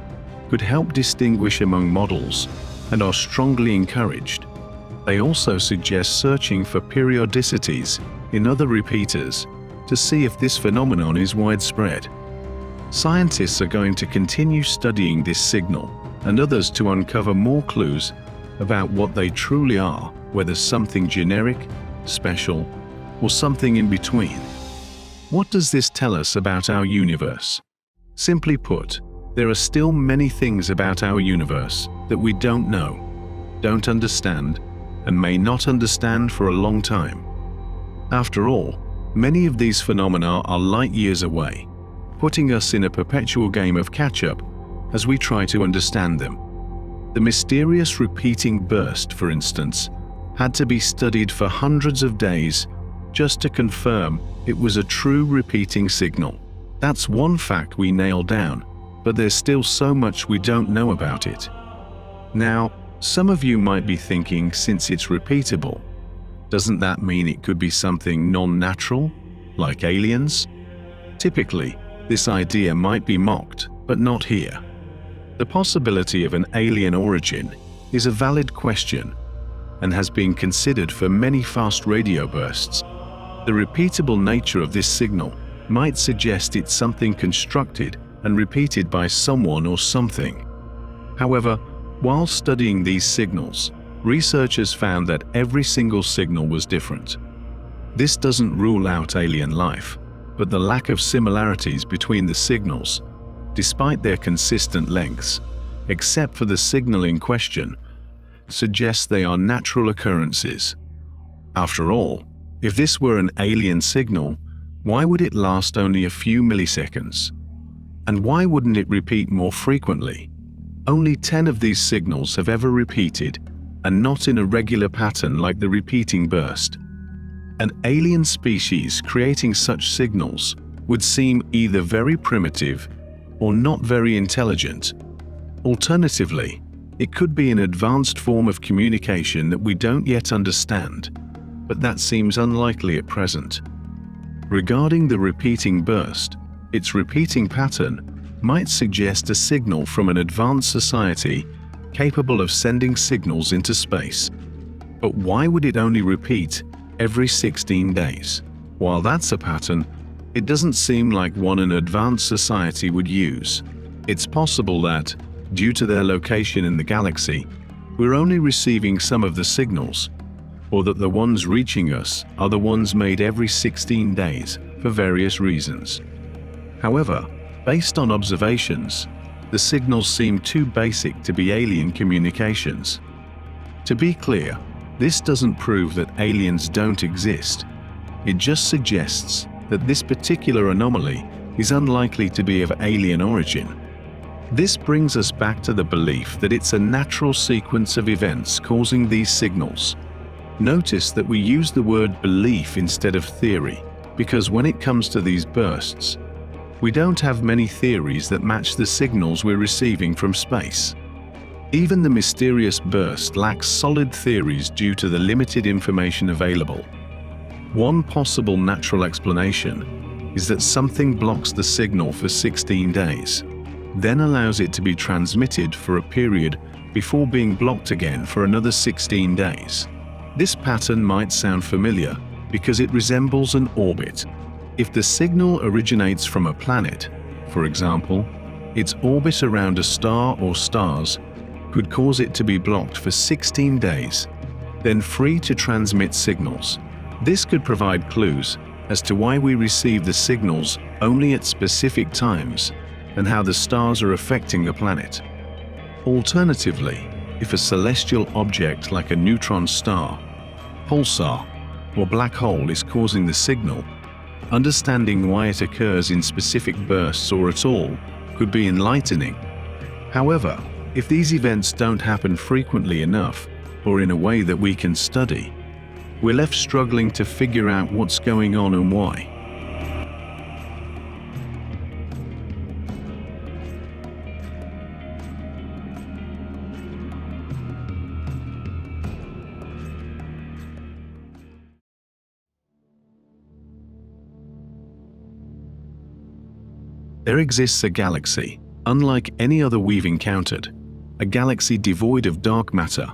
could help distinguish among models and are strongly encouraged. They also suggest searching for periodicities in other repeaters to see if this phenomenon is widespread. Scientists are going to continue studying this signal and others to uncover more clues about what they truly are, whether something generic, special, or something in between. What does this tell us about our universe? Simply put, there are still many things about our universe that we don't know, don't understand, and may not understand for a long time. After all, many of these phenomena are light years away, putting us in a perpetual game of catch-up as we try to understand them. The mysterious repeating burst, for instance, had to be studied for hundreds of days just to confirm it was a true repeating signal. That's one fact we nailed down, but there's still so much we don't know about it. Now, some of you might be thinking, since it's repeatable, doesn't that mean it could be something non-natural, like aliens? Typically, this idea might be mocked, but not here. The possibility of an alien origin is a valid question and has been considered for many fast radio bursts. The repeatable nature of this signal might suggest it's something constructed and repeated by someone or something. However, while studying these signals, researchers found that every single signal was different. This doesn't rule out alien life, but the lack of similarities between the signals, despite their consistent lengths, except for the signal in question, suggests they are natural occurrences. After all, if this were an alien signal, why would it last only a few milliseconds? And why wouldn't it repeat more frequently? Only 10 of these signals have ever repeated, and not in a regular pattern like the repeating burst. An alien species creating such signals would seem either very primitive or not very intelligent. Alternatively, it could be an advanced form of communication that we don't yet understand, but that seems unlikely at present. Regarding the repeating burst, its repeating pattern might suggest a signal from an advanced society capable of sending signals into space. But why would it only repeat every 16 days? While that's a pattern, it doesn't seem like one an advanced society would use. It's possible that, due to their location in the galaxy, we're only receiving some of the signals, or that the ones reaching us are the ones made every 16 days for various reasons. However, based on observations, the signals seem too basic to be alien communications. To be clear, this doesn't prove that aliens don't exist. It just suggests that this particular anomaly is unlikely to be of alien origin. This brings us back to the belief that it's a natural sequence of events causing these signals. Notice that we use the word belief instead of theory, because when it comes to these bursts, we don't have many theories that match the signals we're receiving from space. Even the mysterious burst lacks solid theories due to the limited information available. One possible natural explanation is that something blocks the signal for 16 days, then allows it to be transmitted for a period before being blocked again for another 16 days. This pattern might sound familiar because it resembles an orbit. If the signal originates from a planet, for example, its orbit around a star or stars could cause it to be blocked for 16 days, then free to transmit signals. This could provide clues as to why we receive the signals only at specific times and how the stars are affecting the planet. Alternatively, if a celestial object like a neutron star, pulsar, or black hole is causing the signal, understanding why it occurs in specific bursts or at all could be enlightening. However, if these events don't happen frequently enough or in a way that we can study, we're left struggling to figure out what's going on and why. There exists a galaxy, unlike any other we've encountered, a galaxy devoid of dark matter,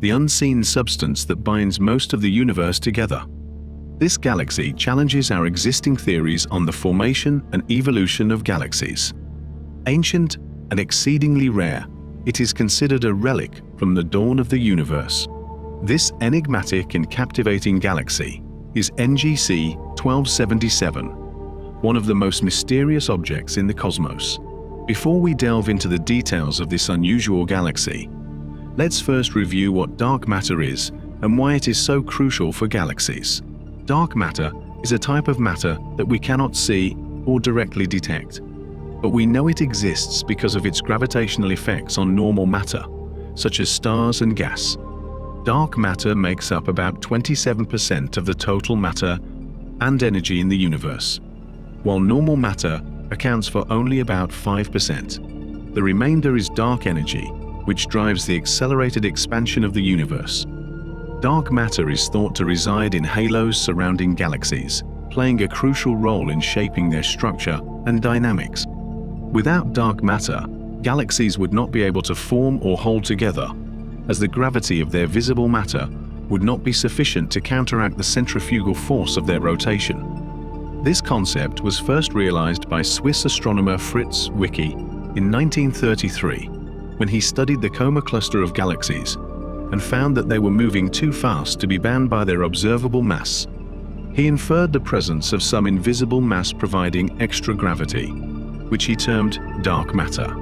the unseen substance that binds most of the universe together. This galaxy challenges our existing theories on the formation and evolution of galaxies. Ancient and exceedingly rare, it is considered a relic from the dawn of the universe. This enigmatic and captivating galaxy is NGC 1277, one of the most mysterious objects in the cosmos. Before we delve into the details of this unusual galaxy, let's first review what dark matter is and why it is so crucial for galaxies. Dark matter is a type of matter that we cannot see or directly detect, but we know it exists because of its gravitational effects on normal matter, such as stars and gas. Dark matter makes up about 27% of the total matter and energy in the universe, while normal matter accounts for only about 5%. The remainder is dark energy, which drives the accelerated expansion of the universe. Dark matter is thought to reside in halos surrounding galaxies, playing a crucial role in shaping their structure and dynamics. Without dark matter, galaxies would not be able to form or hold together, as the gravity of their visible matter would not be sufficient to counteract the centrifugal force of their rotation. This concept was first realized by Swiss astronomer Fritz Zwicky in 1933, when he studied the Coma cluster of galaxies and found that they were moving too fast to be bound by their observable mass. He inferred the presence of some invisible mass providing extra gravity, which he termed dark matter.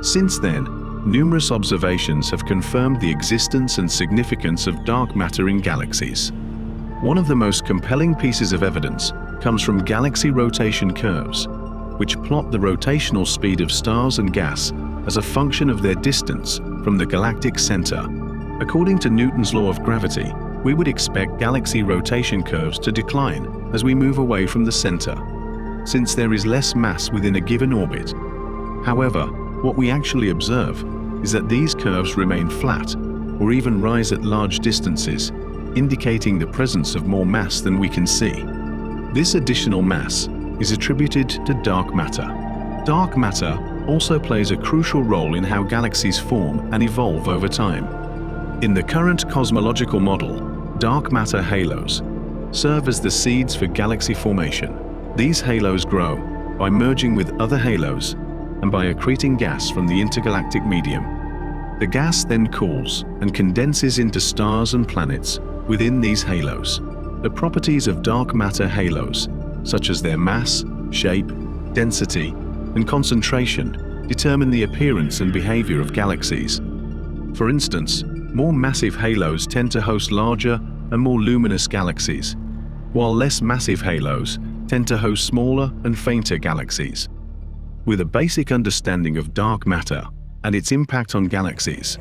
Since then, numerous observations have confirmed the existence and significance of dark matter in galaxies. One of the most compelling pieces of evidence comes from galaxy rotation curves, which plot the rotational speed of stars and gas as a function of their distance from the galactic center. According to Newton's law of gravity, we would expect galaxy rotation curves to decline as we move away from the center, since there is less mass within a given orbit. However, what we actually observe is that these curves remain flat or even rise at large distances, indicating the presence of more mass than we can see. This additional mass is attributed to dark matter. Dark matter also plays a crucial role in how galaxies form and evolve over time. In the current cosmological model, dark matter halos serve as the seeds for galaxy formation. These halos grow by merging with other halos and by accreting gas from the intergalactic medium. The gas then cools and condenses into stars and planets within these halos. The properties of dark matter halos, such as their mass, shape, density, and concentration, determine the appearance and behavior of galaxies. For instance, more massive halos tend to host larger and more luminous galaxies, while less massive halos tend to host smaller and fainter galaxies. With a basic understanding of dark matter and its impact on galaxies,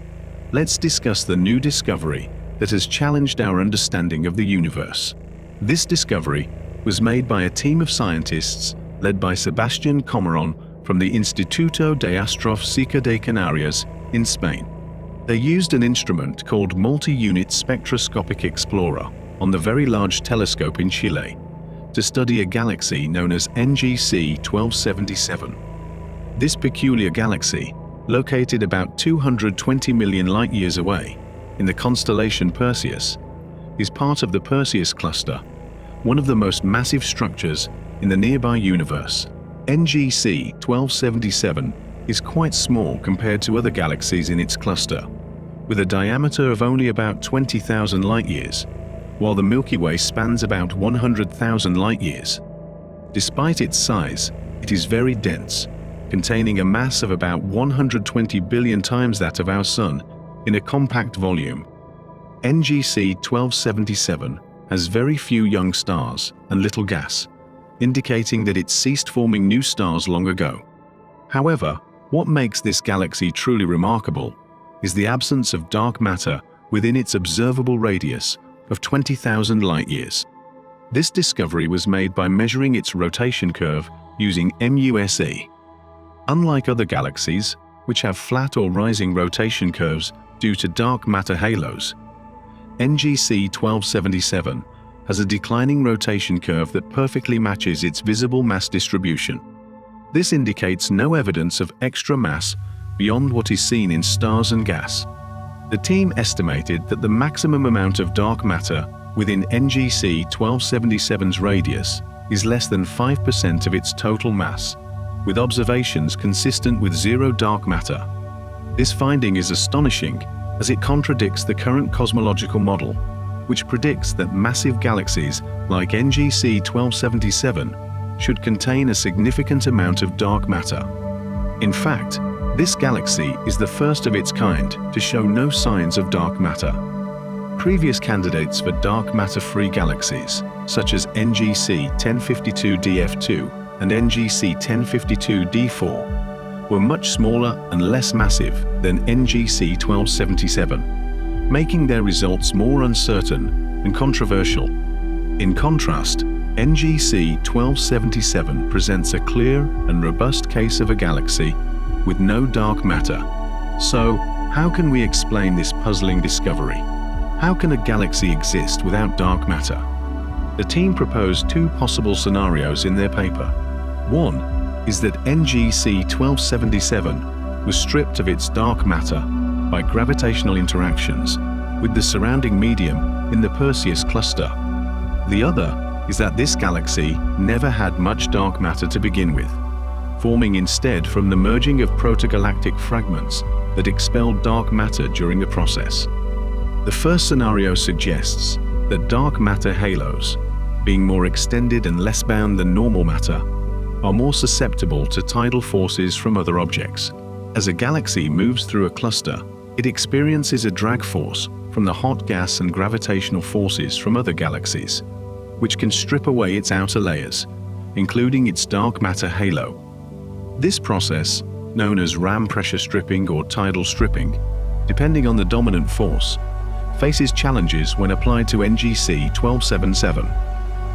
let's discuss the new discovery that has challenged our understanding of the universe. This discovery was made by a team of scientists led by Sebastián Comerón from the Instituto de Astrofísica de Canarias in Spain. They used an instrument called Multi-Unit Spectroscopic Explorer on the Very Large Telescope in Chile to study a galaxy known as NGC 1277. This peculiar galaxy, located about 220 million light-years away in the constellation Perseus, is part of the Perseus cluster, one of the most massive structures in the nearby universe. NGC 1277 is quite small compared to other galaxies in its cluster, with a diameter of only about 20,000 light-years, while the Milky Way spans about 100,000 light-years. Despite its size, it is very dense, containing a mass of about 120 billion times that of our Sun in a compact volume. NGC 1277 has very few young stars and little gas, indicating that it ceased forming new stars long ago. However, what makes this galaxy truly remarkable is the absence of dark matter within its observable radius of 20,000 light-years. This discovery was made by measuring its rotation curve using MUSE. Unlike other galaxies, which have flat or rising rotation curves due to dark matter halos, NGC 1277 has a declining rotation curve that perfectly matches its visible mass distribution. This indicates no evidence of extra mass beyond what is seen in stars and gas. The team estimated that the maximum amount of dark matter within NGC 1277's radius is less than 5% of its total mass, with observations consistent with zero dark matter. This finding is astonishing as it contradicts the current cosmological model, which predicts that massive galaxies like NGC 1277 should contain a significant amount of dark matter. In fact, this galaxy is the first of its kind to show no signs of dark matter. Previous candidates for dark matter-free galaxies, such as NGC 1052 DF2 and NGC 1052 D4, were much smaller and less massive than NGC 1277, making their results more uncertain and controversial. In contrast, NGC 1277 presents a clear and robust case of a galaxy with no dark matter. So, how can we explain this puzzling discovery? How can a galaxy exist without dark matter? The team proposed two possible scenarios in their paper. One is that NGC 1277 was stripped of its dark matter by gravitational interactions with the surrounding medium in the Perseus cluster. The other is that this galaxy never had much dark matter to begin with, forming instead from the merging of protogalactic fragments that expelled dark matter during the process. The first scenario suggests that dark matter halos, being more extended and less bound than normal matter, are more susceptible to tidal forces from other objects. As a galaxy moves through a cluster, it experiences a drag force from the hot gas and gravitational forces from other galaxies, which can strip away its outer layers, including its dark matter halo. This process, known as ram pressure stripping or tidal stripping, depending on the dominant force, faces challenges when applied to NGC 1277.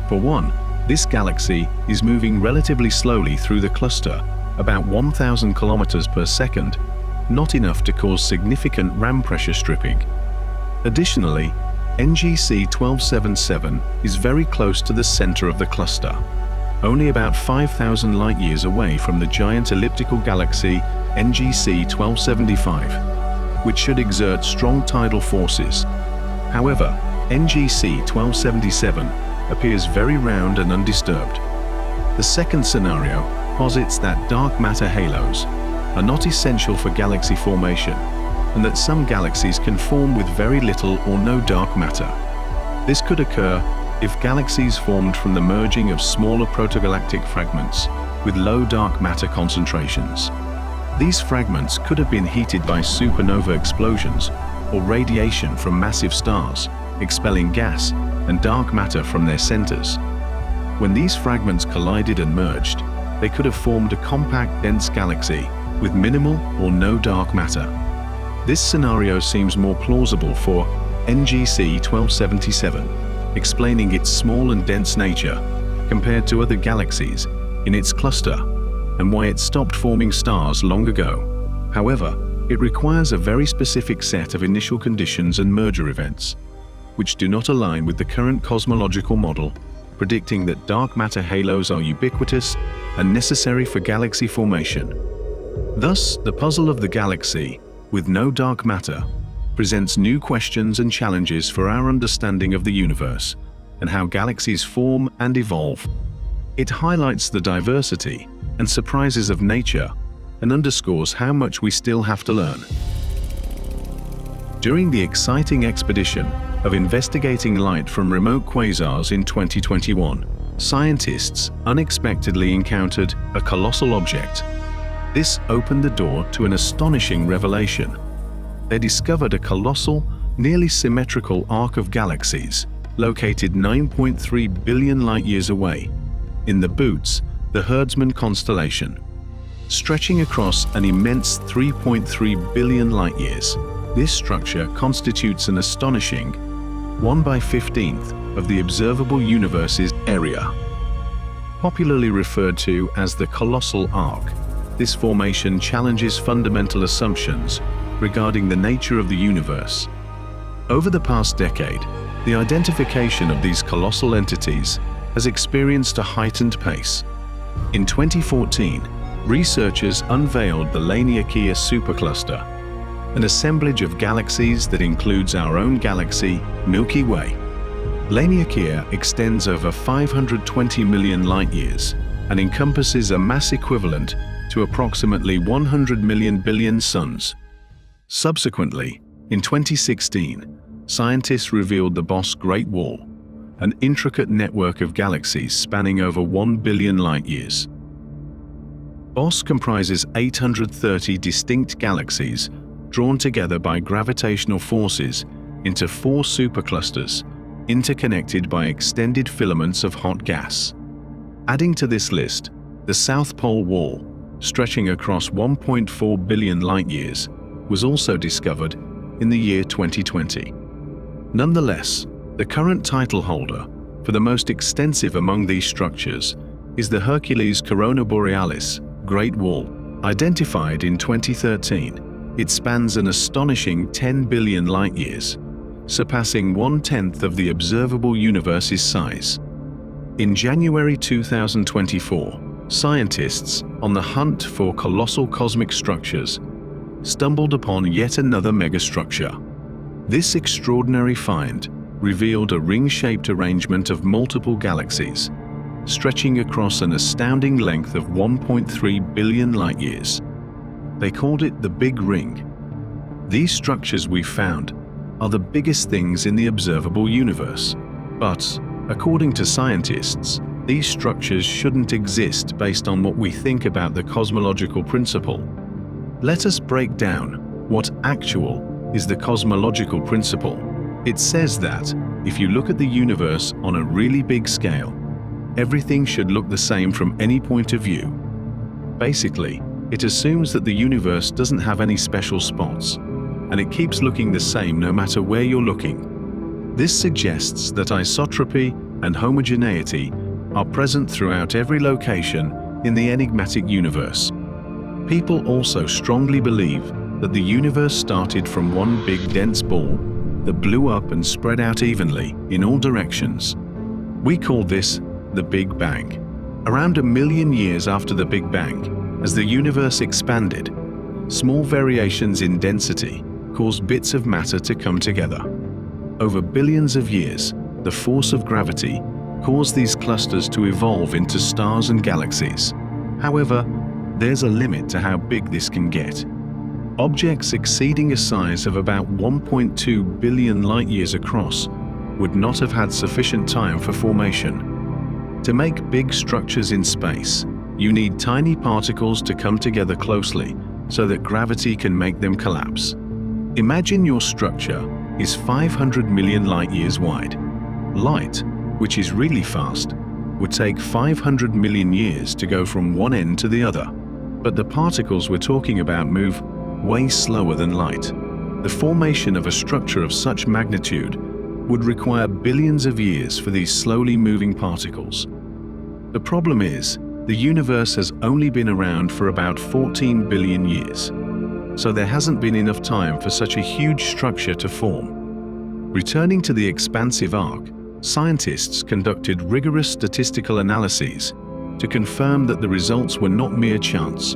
For one, this galaxy is moving relatively slowly through the cluster, about 1,000 kilometers per second, not enough to cause significant ram pressure stripping. Additionally, NGC 1277 is very close to the center of the cluster, only about 5,000 light-years away from the giant elliptical galaxy NGC 1275, which should exert strong tidal forces. However, NGC 1277 appears very round and undisturbed. The second scenario posits that dark matter halos are not essential for galaxy formation, and that some galaxies can form with very little or no dark matter. This could occur if galaxies formed from the merging of smaller protogalactic fragments with low dark matter concentrations. These fragments could have been heated by supernova explosions or radiation from massive stars, expelling gas and dark matter from their centers. When these fragments collided and merged, they could have formed a compact, dense galaxy with minimal or no dark matter. This scenario seems more plausible for NGC 1277, explaining its small and dense nature compared to other galaxies in its cluster and why it stopped forming stars long ago. However, it requires a very specific set of initial conditions and merger events, which do not align with the current cosmological model, predicting that dark matter halos are ubiquitous and necessary for galaxy formation. Thus, the puzzle of the galaxy, with no dark matter, presents new questions and challenges for our understanding of the universe and how galaxies form and evolve. It highlights the diversity and surprises of nature and underscores how much we still have to learn. During the exciting expedition of investigating light from remote quasars in 2021, scientists unexpectedly encountered a colossal object. This opened the door to an astonishing revelation. They discovered a colossal, nearly symmetrical arc of galaxies located 9.3 billion light-years away, in the Bootes, the Herdsman constellation. Stretching across an immense 3.3 billion light-years, this structure constitutes an astonishing 1/15th of the observable universe's area. Popularly referred to as the colossal arc, this formation challenges fundamental assumptions regarding the nature of the universe. Over the past decade, the identification of these colossal entities has experienced a heightened pace. In 2014, researchers unveiled the Laniakea supercluster, an assemblage of galaxies that includes our own galaxy, Milky Way. Laniakea extends over 520 million light-years and encompasses a mass equivalent to approximately 100 million billion suns. Subsequently, in 2016, scientists revealed the Boss Great Wall, an intricate network of galaxies spanning over 1 billion light-years. Boss comprises 830 distinct galaxies drawn together by gravitational forces into 4 superclusters, interconnected by extended filaments of hot gas. Adding to this list, the South Pole Wall, stretching across 1.4 billion light-years, was also discovered in the year 2020. Nonetheless, the current title holder for the most extensive among these structures is the Hercules Corona Borealis Great Wall. Identified in 2013, it spans an astonishing 10 billion light-years, surpassing 1/10 of the observable universe's size. In January 2024, scientists, on the hunt for colossal cosmic structures, stumbled upon yet another megastructure. This extraordinary find revealed a ring-shaped arrangement of multiple galaxies, stretching across an astounding length of 1.3 billion light-years. They called it the Big Ring. These structures we found are the biggest things in the observable universe. But, according to scientists, these structures shouldn't exist based on what we think about the cosmological principle. Let us break down what actual is the cosmological principle. It says that, if you look at the universe on a really big scale, everything should look the same from any point of view. Basically, it assumes that the universe doesn't have any special spots, and it keeps looking the same no matter where you're looking. This suggests that isotropy and homogeneity are present throughout every location in the enigmatic universe. People also strongly believe that the universe started from one big dense ball that blew up and spread out evenly in all directions. We call this the Big Bang. Around 1 million years after the Big Bang, as the universe expanded, small variations in density caused bits of matter to come together. Over billions of years, the force of gravity caused these clusters to evolve into stars and galaxies. However, there's a limit to how big this can get. Objects exceeding a size of about 1.2 billion light-years across would not have had sufficient time for formation. To make big structures in space, you need tiny particles to come together closely so that gravity can make them collapse. Imagine your structure is 500 million light years wide. Light, which is really fast, would take 500 million years to go from one end to the other. But the particles we're talking about move way slower than light. The formation of a structure of such magnitude would require billions of years for these slowly moving particles. The problem is, the universe has only been around for about 14 billion years, so there hasn't been enough time for such a huge structure to form. Returning to the expansive arc, scientists conducted rigorous statistical analyses to confirm that the results were not mere chance.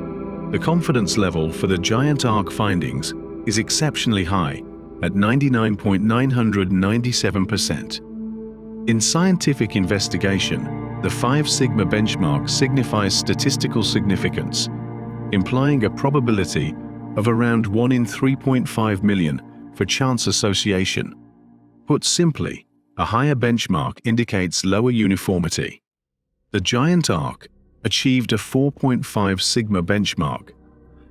The confidence level for the giant arc findings is exceptionally high, at 99.997%. In scientific investigation, the 5 sigma benchmark signifies statistical significance, implying a probability of around 1 in 3.5 million for chance association. Put simply, a higher benchmark indicates lower uniformity. The giant arc achieved a 4.5 sigma benchmark,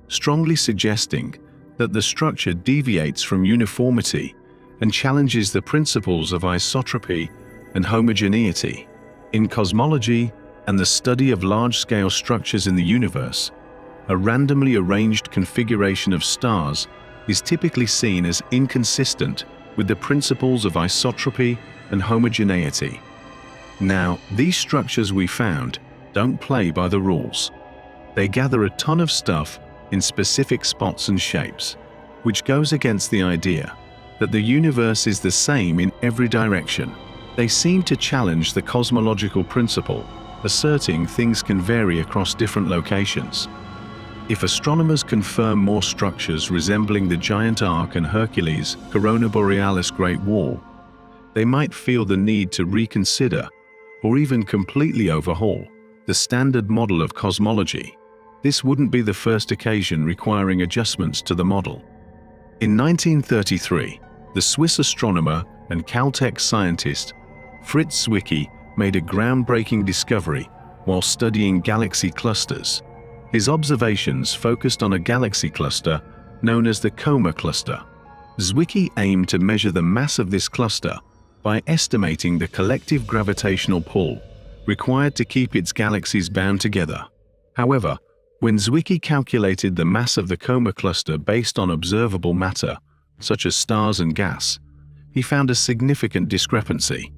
strongly suggesting that the structure deviates from uniformity and challenges the principles of isotropy and homogeneity. In cosmology and the study of large-scale structures in the universe, a randomly arranged configuration of stars is typically seen as inconsistent with the principles of isotropy and homogeneity. Now, these structures we found don't play by the rules. They gather a ton of stuff in specific spots and shapes, which goes against the idea that the universe is the same in every direction. They seem to challenge the cosmological principle, asserting things can vary across different locations. If astronomers confirm more structures resembling the giant arc and Hercules' Corona Borealis Great Wall, they might feel the need to reconsider or even completely overhaul the standard model of cosmology. This wouldn't be the first occasion requiring adjustments to the model. In 1933, the Swiss astronomer and Caltech scientist Fritz Zwicky made a groundbreaking discovery while studying galaxy clusters. His observations focused on a galaxy cluster known as the Coma cluster. Zwicky aimed to measure the mass of this cluster by estimating the collective gravitational pull required to keep its galaxies bound together. However, when Zwicky calculated the mass of the Coma cluster based on observable matter, such as stars and gas, he found a significant discrepancy.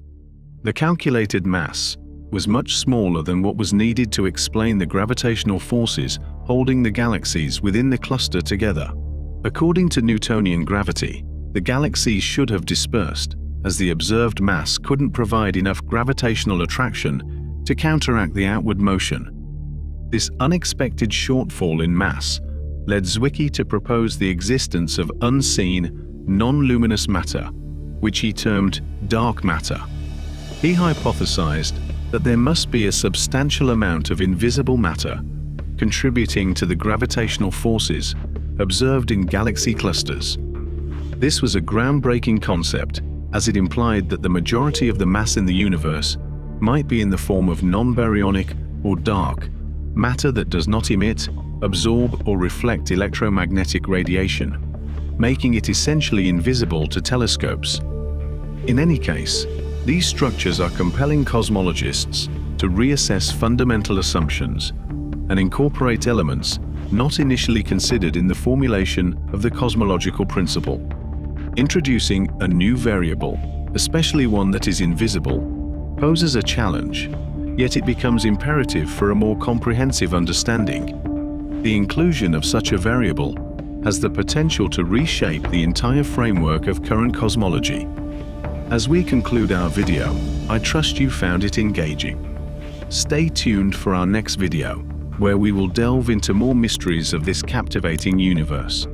The calculated mass was much smaller than what was needed to explain the gravitational forces holding the galaxies within the cluster together. According to Newtonian gravity, the galaxies should have dispersed, as the observed mass couldn't provide enough gravitational attraction to counteract the outward motion. This unexpected shortfall in mass led Zwicky to propose the existence of unseen, non-luminous matter, which he termed dark matter. He hypothesized that there must be a substantial amount of invisible matter contributing to the gravitational forces observed in galaxy clusters. This was a groundbreaking concept, as it implied that the majority of the mass in the universe might be in the form of non-baryonic or dark matter that does not emit, absorb, or reflect electromagnetic radiation, making it essentially invisible to telescopes. In any case, these structures are compelling cosmologists to reassess fundamental assumptions and incorporate elements not initially considered in the formulation of the cosmological principle. Introducing a new variable, especially one that is invisible, poses a challenge, yet it becomes imperative for a more comprehensive understanding. The inclusion of such a variable has the potential to reshape the entire framework of current cosmology. As we conclude our video, I trust you found it engaging. Stay tuned for our next video, where we will delve into more mysteries of this captivating universe.